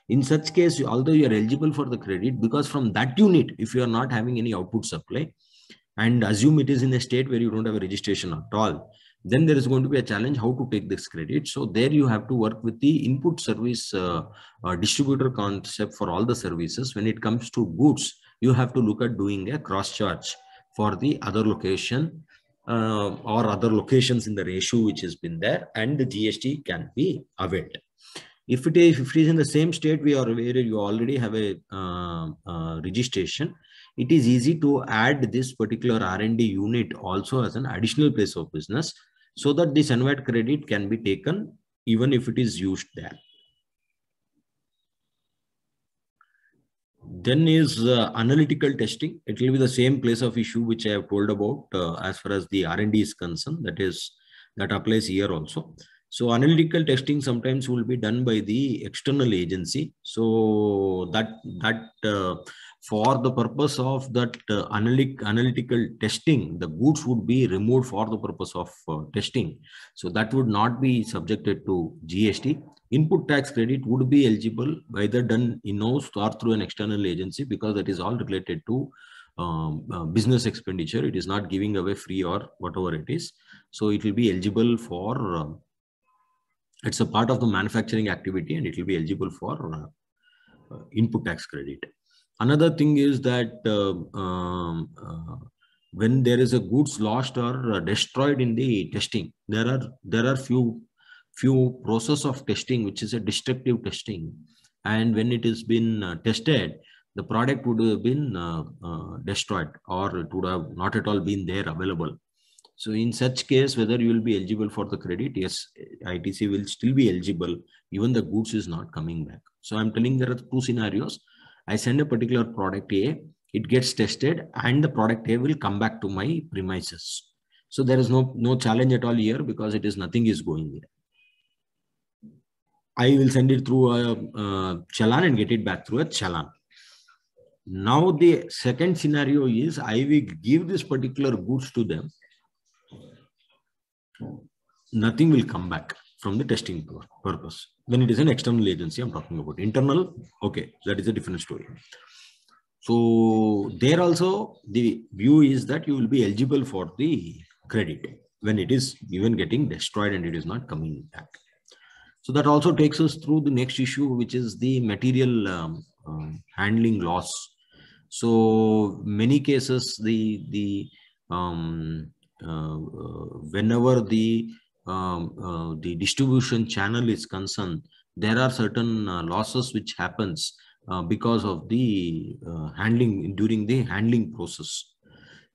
In such case, although you are eligible for the credit, because from that unit, if you are not having any output supply, and assume it is in a state where you don't have a registration at all, then there is going to be a challenge how to take this credit. So there you have to work with the input service distributor concept for all the services. When it comes to goods, you have to look at doing a cross charge for the other location or other locations in the ratio which has been there, and the GST can be availed. If it is in the same state where you already have a registration, it is easy to add this particular R&D unit also as an additional place of business, so that this NVAT credit can be taken even if it is used there. Then is analytical testing. It will be the same place of issue which I have told about as far as the R&D is concerned. That applies here also. So analytical testing sometimes will be done by the external agency. So that for the purpose of that analytical testing, the goods would be removed for the purpose of testing. So that would not be subjected to GST. Input tax credit would be eligible either done in-house or through an external agency, because that is all related to business expenditure. It is not giving away free or whatever it is. So it will be eligible for, it's a part of the manufacturing activity, and it will be eligible for input tax credit. Another thing is that when there is a goods lost or destroyed in the testing, there are few process of testing which is a destructive testing, and when it has been tested, the product would have been destroyed, or it would have not at all been there available. So in such case, whether you will be eligible for the credit, yes, ITC will still be eligible even the goods is not coming back. So I'm telling there are two scenarios. I send a particular product A, it gets tested, and the product A will come back to my premises. So there is no challenge at all here, because it is nothing is going there. I will send it through a challan and get it back through a challan. Now the second scenario is I will give this particular goods to them. Nothing will come back from the testing purpose. When it is an external agency, I'm talking about. Internal, okay, that is a different story. So there also the view is that you will be eligible for the credit when it is even getting destroyed and it is not coming back. So that also takes us through the next issue, which is the material handling loss. So many cases, whenever the distribution channel is concerned, there are certain losses which happens because of the handling during the handling process.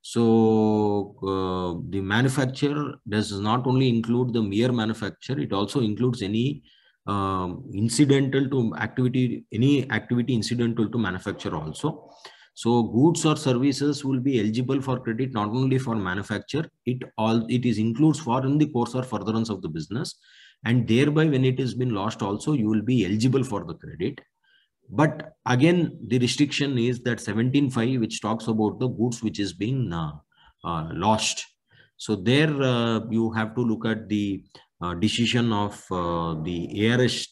So the manufacturer does not only include the mere manufacture, it also includes any incidental to activity, any activity incidental to manufacture also. So goods or services will be eligible for credit not only for manufacture, it includes for in the course or furtherance of the business, and thereby when it has been lost also you will be eligible for the credit. But again, the restriction is that 17(5), which talks about the goods which is being lost. So there you have to look at the decision of the ARS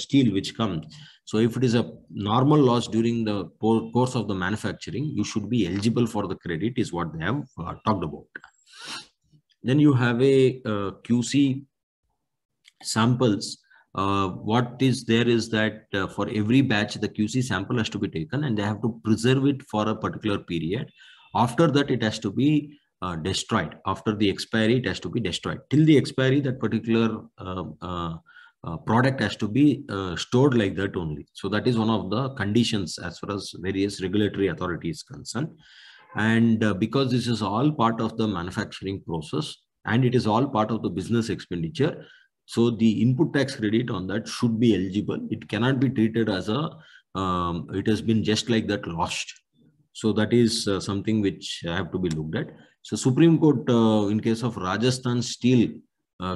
steel which comes. So if it is a normal loss during the course of the manufacturing, you should be eligible for the credit, is what they have talked about. Then you have a QC samples. What is there is that for every batch, the QC sample has to be taken and they have to preserve it for a particular period. After that, it has to be destroyed. After the expiry, it has to be destroyed. Till the expiry, that particular product has to be stored like that only. So that is one of the conditions as far as various regulatory authorities concerned. And because this is all part of the manufacturing process and it is all part of the business expenditure, so the input tax credit on that should be eligible. It cannot be treated as a, it has been just like that lost. So that is something which have to be looked at. So Supreme Court in case of Rajasthan Steel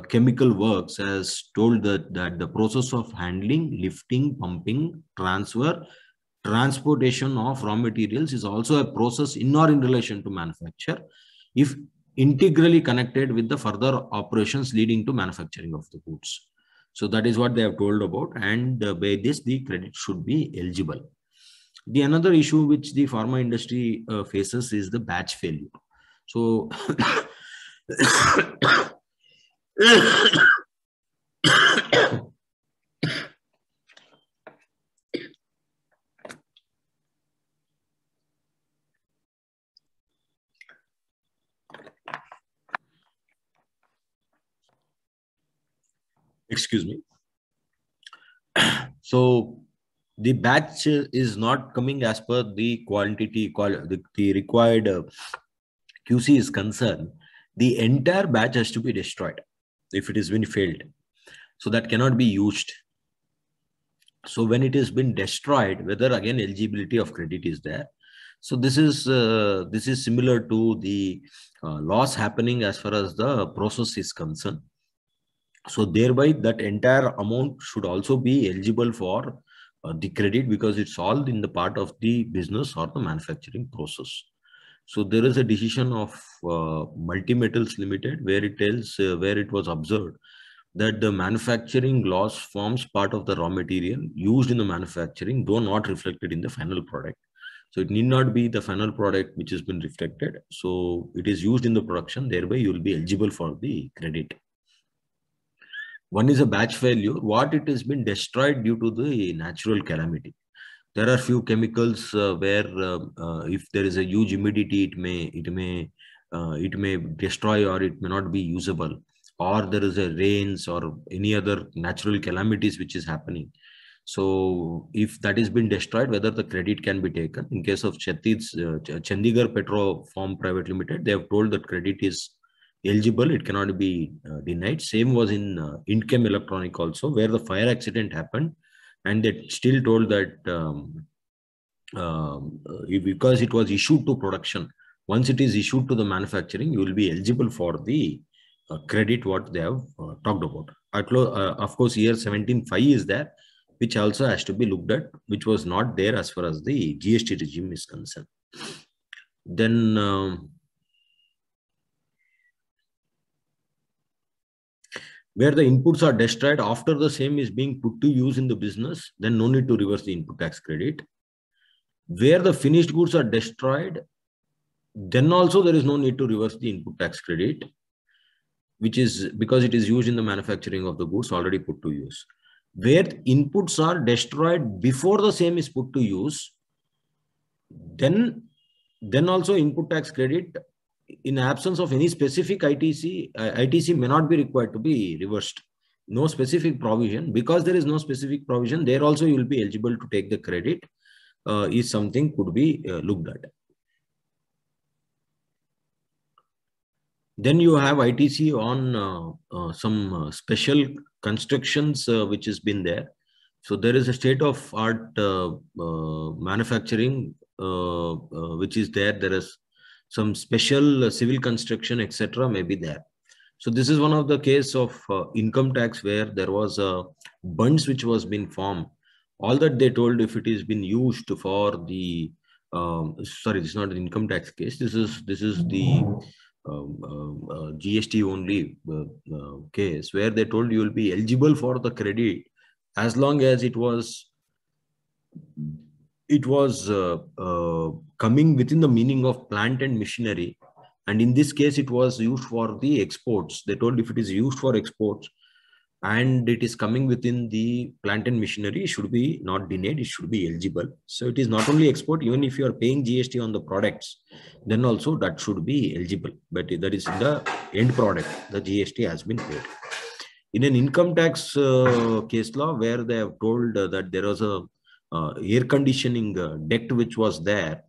Chemical Works has told that the process of handling, lifting, pumping, transfer, transportation of raw materials is also a process in or in relation to manufacture, if integrally connected with the further operations leading to manufacturing of the goods. So that is what they have told about, and by this the credit should be eligible. The another issue which the pharma industry faces is the batch failure. So excuse me. So the batch is not coming as per the quantity, the required QC is concerned. The entire batch has to be destroyed if it has been failed. So that cannot be used. So when it has been destroyed, whether again eligibility of credit is there. So this is similar to the loss happening as far as the process is concerned. So thereby that entire amount should also be eligible for the credit, because it's all in the part of the business or the manufacturing process. So there is a decision of Multimetals Limited where it tells where it was observed that the manufacturing loss forms part of the raw material used in the manufacturing, though not reflected in the final product. So it need not be the final product which has been reflected. So it is used in the production, thereby you will be eligible for the credit. One is a batch failure, what it has been destroyed due to the natural calamity. There are few chemicals where if there is a huge humidity, it may destroy or it may not be usable, or there is a rains or any other natural calamities which is happening. So if that has been destroyed, whether the credit can be taken. In case of Chandigarh Petro Form Private Limited, they have told that credit is eligible, it cannot be denied. Same was in Inchem Electronic also, where the fire accident happened, and they still told that because it was issued to production, once it is issued to the manufacturing, you will be eligible for the credit what they have talked about. Of course, year 17.5 is there, which also has to be looked at, which was not there as far as the GST regime is concerned. Then where the inputs are destroyed after the same is being put to use in the business, then no need to reverse the input tax credit. Where the finished goods are destroyed, then also there is no need to reverse the input tax credit, which is because it is used in the manufacturing of the goods already put to use. Where inputs are destroyed before the same is put to use, then also input tax credit, in absence of any specific ITC may not be required to be reversed. No specific provision. Because there is no specific provision, there also you will be eligible to take the credit, is something could be looked at. Then you have ITC on some special constructions which has been there. So there is a state-of-art manufacturing which is there. There is some special civil construction, etc. may be there. So this is one of the case of income tax where there was a bunds which was been formed. All that they told, if it is been used for the sorry, this is not an income tax case. This is the GST only case where they told you will be eligible for the credit as long as it was coming within the meaning of plant and machinery. And in this case, it was used for the exports. They told if it is used for exports and it is coming within the plant and machinery, it should be not denied, it should be eligible. So it is not only export, even if you are paying GST on the products, then also that should be eligible. But that is in the end product, the GST has been paid. In an income tax case law, where they have told that there was a air conditioning dect which was there,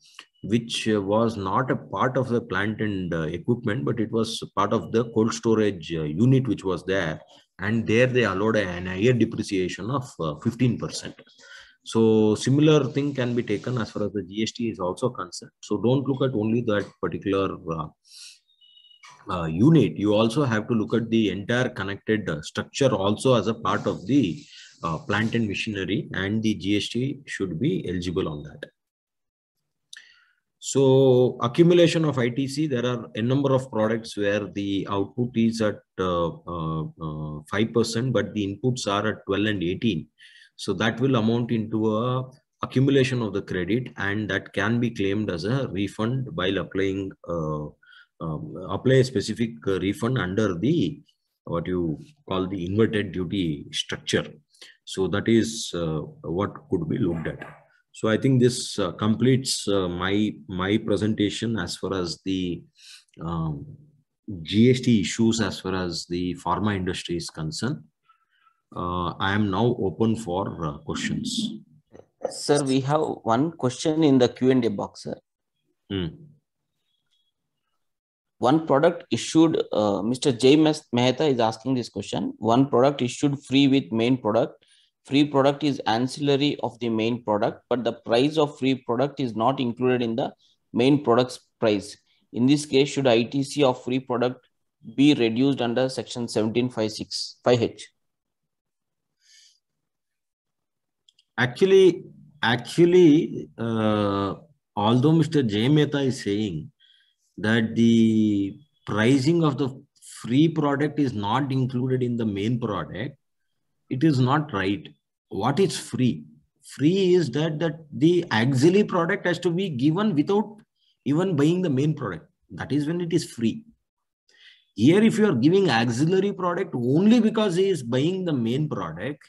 which was not a part of the plant and equipment, but it was part of the cold storage unit which was there. And there they allowed an year depreciation of 15%. So similar thing can be taken as far as the GST is also concerned. So don't look at only that particular unit. You also have to look at the entire connected structure also as a part of the plant and machinery, and the GST should be eligible on that. So accumulation of ITC, there are a number of products where the output is at 5%, but the inputs are at 12 and 18. So that will amount into a accumulation of the credit, and that can be claimed as a refund while applying apply a specific refund under the what you call the inverted duty structure. So that is what could be looked at. So I think this completes my presentation as far as the GST issues as far as the pharma industry is concerned. I am now open for questions. Sir, we have one question in the Q&A box, sir. One product issued, Mr. J. Mehta is asking this question. One product issued free with main product. Free product is ancillary of the main product, but the price of free product is not included in the main product's price. In this case, should ITC of free product be reduced under section 17.5H? Actually, although Mr. J. Mehta is saying that the pricing of the free product is not included in the main product, it is not right. What is free? Free is that the auxiliary product has to be given without even buying the main product. That is when it is free. Here, if you are giving auxiliary product only because he is buying the main product,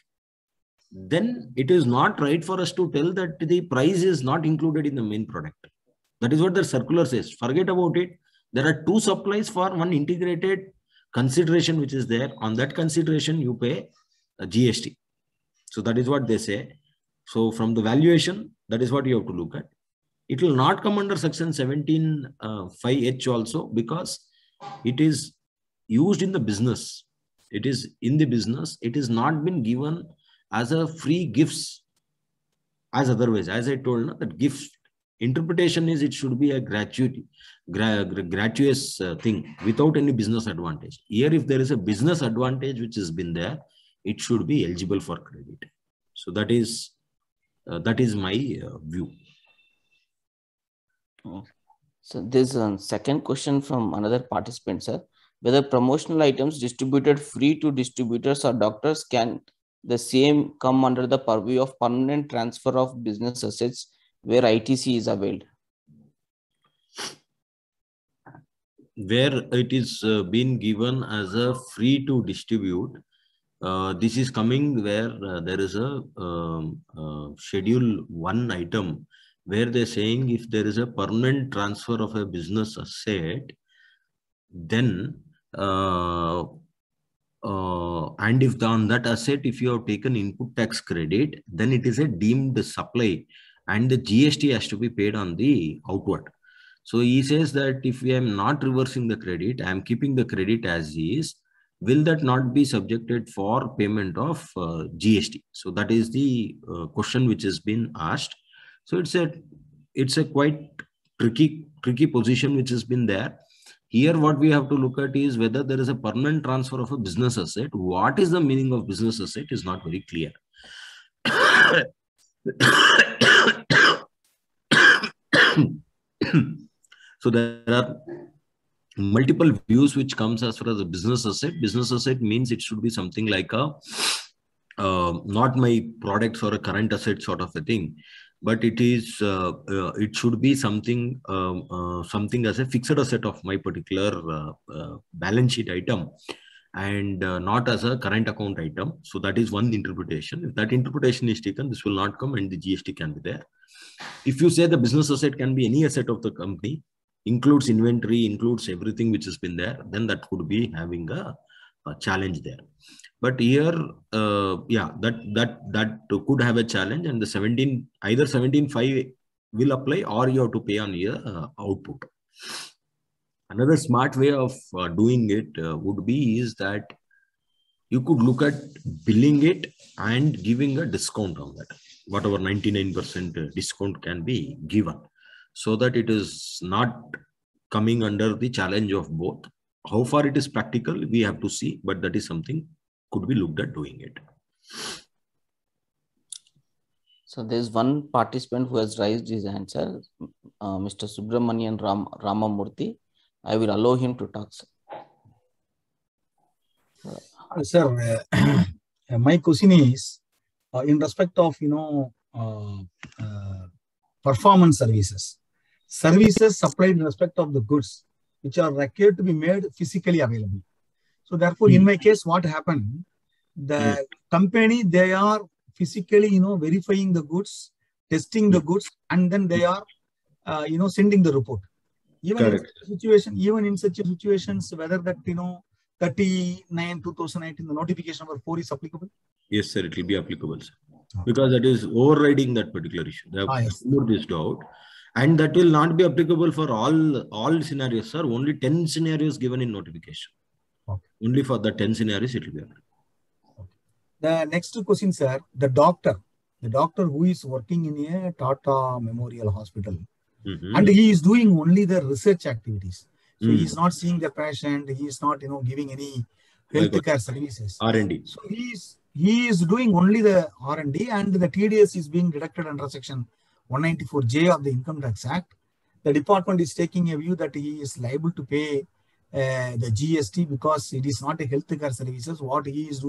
then it is not right for us to tell that the price is not included in the main product. That is what the circular says. Forget about it. There are two supplies for one integrated consideration which is there. On that consideration, you pay a GST. So that is what they say. So from the valuation, that is what you have to look at. It will not come under section 17.5H also, because it is used in the business. It is in the business. It is not been given as a free gifts as otherwise. As I told you, that gift interpretation is it should be a gratuitous thing without any business advantage. Here, if there is a business advantage which has been there, it should be eligible for credit. So that is my view. So there's a second question from another participant, sir. Whether promotional items distributed free to distributors or doctors, can the same come under the purview of permanent transfer of business assets where ITC is availed? Where it is been given as a free to distribute, this is coming where there is a schedule 1 item where they're saying if there is a permanent transfer of a business asset, then and if on that asset, if you have taken input tax credit, then it is a deemed supply and the GST has to be paid on the outward. So he says that if we am not reversing the credit, I am keeping the credit as is, will that not be subjected for payment of GST? So that is the question which has been asked. So it's a quite tricky position which has been there. Here, what we have to look at is whether there is a permanent transfer of a business asset. What is the meaning of business asset is not very clear. So there are multiple views which comes as far as a business asset. Business asset means it should be something like a not my products or a current asset sort of a thing, but it is it should be something something as a fixed asset of my particular balance sheet item, and not as a current account item. So that is one interpretation. If that interpretation is taken, this will not come and the GST can be there. If you say the business asset can be any asset of the company, includes inventory, includes everything which has been there, then that could be having a challenge there. But here, yeah, that could have a challenge, and the either 17.5 will apply, or you have to pay on your output. Another smart way of doing it would be is that you could look at billing it and giving a discount on that. Whatever 99% discount can be given, so that it is not coming under the challenge of both. How far it is practical, we have to see, but that is something could be looked at doing it. So there's one participant who has raised his hand, sir, Mr. Subramanian Ramamurthy. I will allow him to talk, sir. Sir, my question is in respect of performance services supplied in respect of the goods which are required to be made physically available. So therefore, in my case, what happened? The company, they are physically verifying the goods, testing the goods, and then they are sending the report. Even in such situations, whether that 39/2019 the notification number 4 is applicable? Yes, sir, it will be applicable, sir. Because that is overriding that particular issue. They have removed this doubt. And that will not be applicable for all scenarios, sir. Only 10 scenarios given in notification. Okay. Only for the 10 scenarios it will be applicable. Okay. The next question, sir, the doctor who is working in a Tata Memorial Hospital, and he is doing only the research activities. So he is not seeing the patient, he is not giving any healthcare services. R&D. So he is doing only the R&D, and the TDS is being deducted under section 194J of the Income Tax Act. The department is taking a view that he is liable to pay the GST because it is not a healthcare services. What he is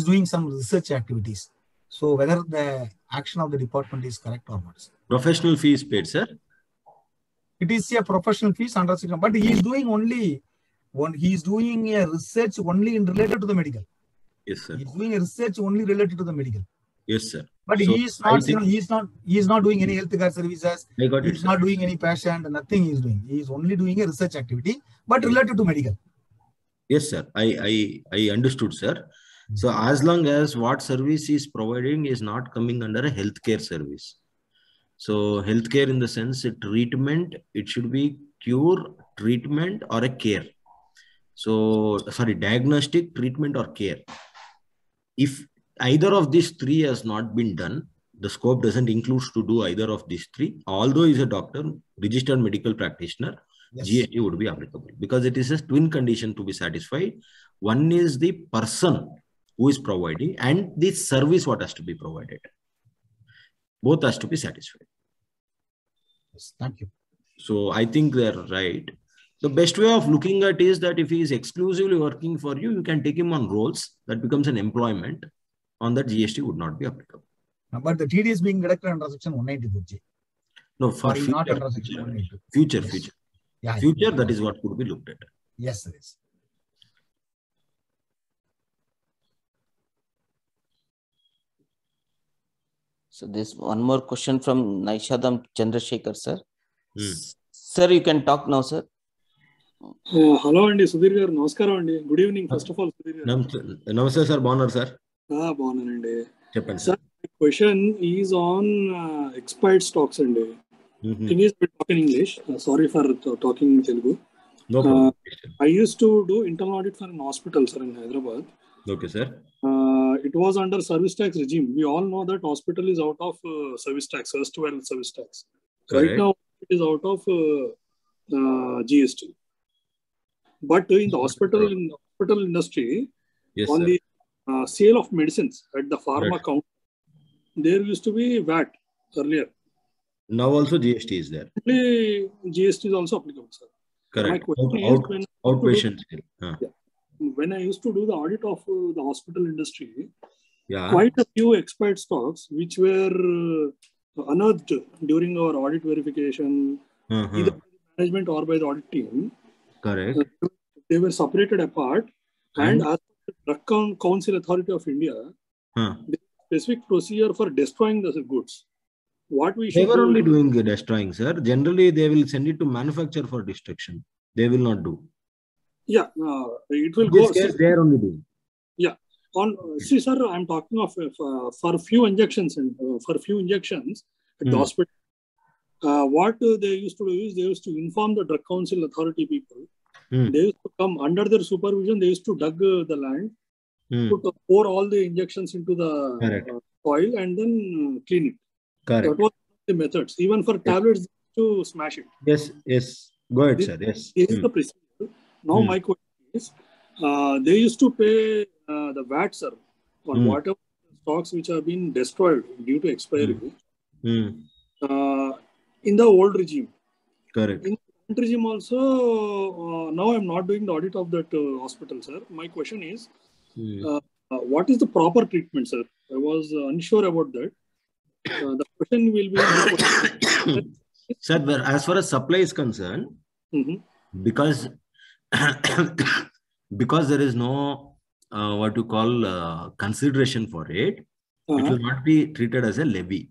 doing some research activities. So whether the action of the department is correct or not. Professional fees paid, sir? It is a professional fees under section, but he is doing a research only related to the medical. Yes, sir. He is doing a research only related to the medical. Yes, sir. But so he is not, he is not doing any healthcare services. He is not doing any patient, nothing he is doing. He is only doing a research activity, but related to medical. Yes, sir. I understood, sir. So as long as what service is providing is not coming under a healthcare service. So healthcare in the sense of treatment, it should be cure, treatment, or a care. So, sorry, diagnostic, treatment, or care. If either of these three has not been done, the scope doesn't include to do either of these three. Although he is a doctor, registered medical practitioner, yes, GST would be applicable because it is a twin condition to be satisfied. One is the person who is providing and the service what has to be provided. Both has to be satisfied. Yes, thank you. So I think they're right. The best way of looking at is that if he is exclusively working for you, you can take him on roles. That becomes an employment. On that, GST would not be applicable. But the TD is being deducted under section 192J. No, for future, not under section 192. Future, yes. Future. Yeah, future, that is what could be looked at. Yes, there is. So there's one more question from Naishadam Chandrasekhar, sir. Sir, you can talk now, sir. Hello, Andy. Sudhir garu. Namaskaram, Andy. Good evening, first of all. Sudhir garu. Namaste, sir. Bonar, sir. Bonar, Andy. Japan, sir, my question is on expired stocks, Andy. Can you talk in English? Sorry for talking in Telugu. No problem. I used to do internal audit for an hospital, sir, in Hyderabad. Okay, sir. It was under service tax regime. We all know that hospital is out of service tax, erstwhile service tax. Right now, it is out of GST. But in the hospital industry, yes, on sir, the sale of medicines at the pharma counter, there used to be VAT earlier. Now also GST is there. GST is also applicable, sir. Correct. Outpatient. When I used to do the audit of the hospital industry, quite a few expired stocks which were unearthed during our audit verification, either by the management or by the audit team. Correct. They were separated apart, and as the Drug Council Authority of India, there is a specific procedure for destroying the goods. What we should they were only doing destroying, sir. Generally, they will send it to manufacturer for destruction. They will not do. Yeah, it will go. They are only doing. Yeah. See, sir, I'm talking of for few injections and for few injections at the hospital. What they used to do is they used to inform the Drug Council Authority people. They used to come under their supervision. They used to dig the land, pour all the injections into the soil, and then clean it. Correct. That was the methods. Even for tablets, to smash it. Yes, yes. Go ahead, sir. Yes. This is the procedure. Now my question is, they used to pay the VAT, sir, or whatever stocks which have been destroyed due to expiry Mm. in the old regime. Correct. In the current regime also, now I'm not doing the audit of that hospital, sir. My question is, what is the proper treatment, sir? I was unsure about that. The question will be... Sir, as far as supply is concerned, because there is no what you call consideration for it, it will not be treated as a levy.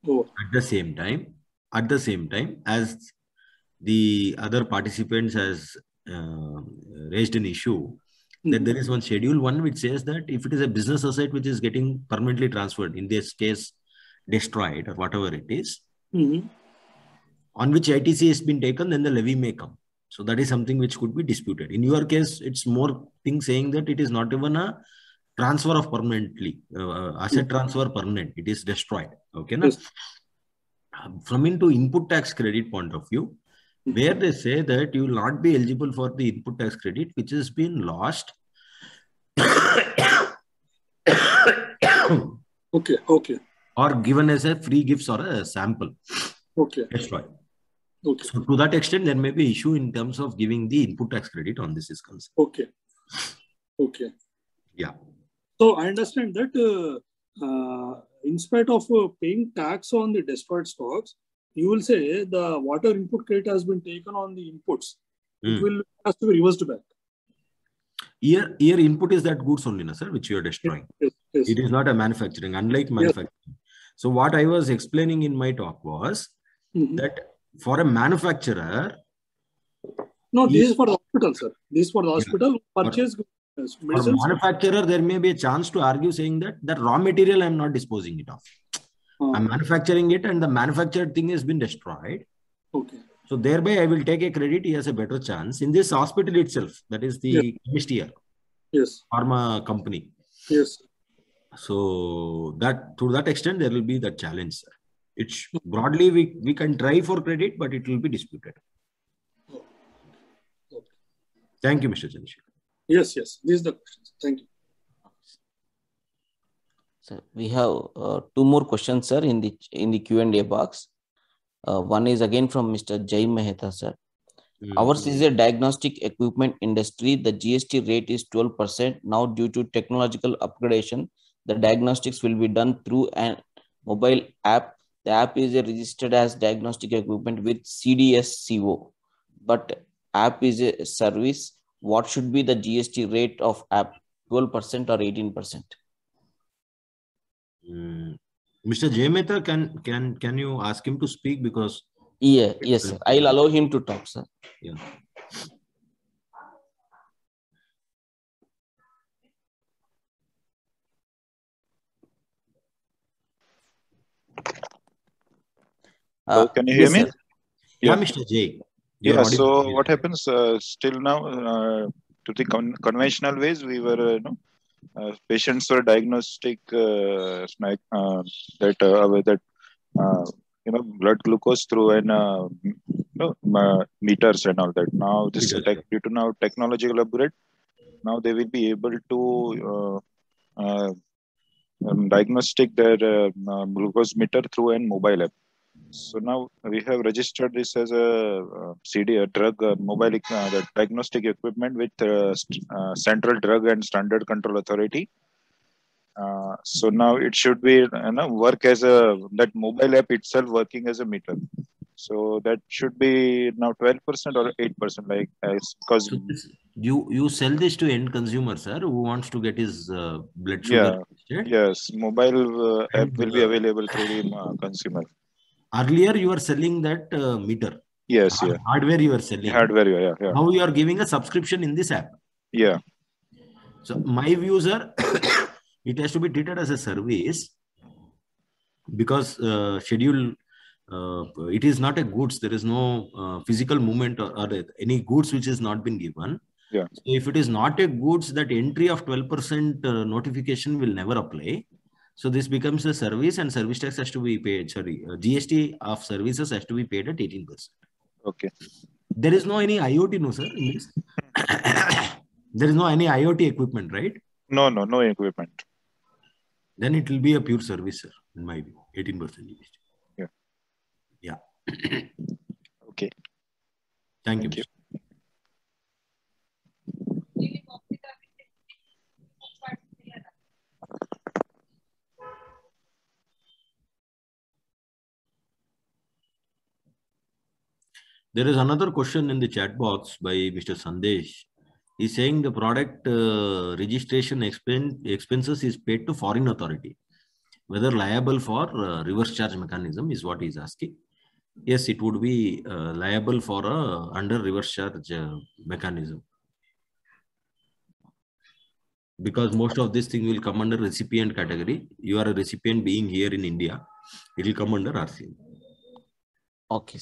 At the same time, as the other participants has raised an issue, that there is one schedule 1 which says that if it is a business asset which is getting permanently transferred, in this case destroyed or whatever it is, on which ITC has been taken, then the levy may come. So that is something which could be disputed. In your case, it's more thing saying that it is not even a transfer of permanently, asset transfer permanent, it is destroyed. Okay, na? Yes. From into input tax credit point of view, where they say that you will not be eligible for the input tax credit which has been lost. Okay. Or given as a free gifts or a sample. Okay. Destroyed. Okay. So to that extent, there may be issue in terms of giving the input tax credit on this is concerned. Okay. Yeah. So I understand that in spite of paying tax on the destroyed stocks, you will say the water input credit has been taken on the inputs. It has to be reversed back. Here input is that goods only, sir, which you are destroying. Yes. It is not a manufacturing, unlike manufacturing. Yes. So what I was explaining in my talk was that for a manufacturer... No, this is for the hospital, sir. This is for the hospital purchase. For manufacturer, there may be a chance to argue saying that the raw material I am not disposing it of. I'm manufacturing it and the manufactured thing has been destroyed. Okay. So thereby I will take a credit. He has a better chance. In this hospital itself, that is the chemist here. Yes. Pharma company. Yes. So that to that extent, there will be the challenge, sir. It's broadly, we can try for credit, but it will be disputed. Thank you, Mr. Chandrasekhar. Yes. This is the question. Thank you. So we have 2 more questions, sir, in the Q&A box. One is again from Mr. Jai Mehta, sir. Ours is a diagnostic equipment industry. The GST rate is 12%. Now, due to technological upgradation, the diagnostics will be done through a mobile app. The app is registered as diagnostic equipment with CDSCO, but app is a service. What should be the GST rate of app? 12% or 18%? Mr. Jai Mehta, can you ask him to speak, because yes, sir. I'll allow him to talk, sir. Yeah. Hello, can you hear me? Sir. Yeah, Mr. Jai. Yeah, so what happens still now, to the conventional ways, we were, patients were diagnostic blood glucose through an meters and all that. Now this due to now technological upgrade, now they will be able to diagnostic their glucose meter through a mobile app. So now we have registered this as a CD, a drug mobile the diagnostic equipment with Central Drug and Standard Control Authority. So now it should be work as that mobile app itself working as a meter. So that should be now 12% or 8%, like because so you sell this to end consumer, sir, who wants to get his blood sugar. Yes, mobile app will be available through the consumer. Earlier, you were selling that meter. Yes, hardware you are selling. Hardware, yeah. Now you are giving a subscription in this app. Yeah. So my view, sir, it has to be treated as a service, because schedule, it is not a goods. There is no physical movement or any goods which has not been given. Yeah. So if it is not a goods, that entry of 12% notification will never apply. So this becomes a service, and service tax has to be paid. GST of services has to be paid at 18%. Okay. There is no any IoT, no, sir, in this? There is no any IoT equipment, right? No equipment. Then it will be a pure service, sir, in my view, 18% GST. Yeah. Yeah. Okay. Thank you. Thank you. There is another question in the chat box by Mr. Sandesh. He's saying the product registration expenses is paid to foreign authority. Whether liable for reverse charge mechanism is what he's asking. Yes, it would be liable for under reverse charge mechanism. Because most of this thing will come under recipient category. You are a recipient being here in India. It will come under RCM. Okay.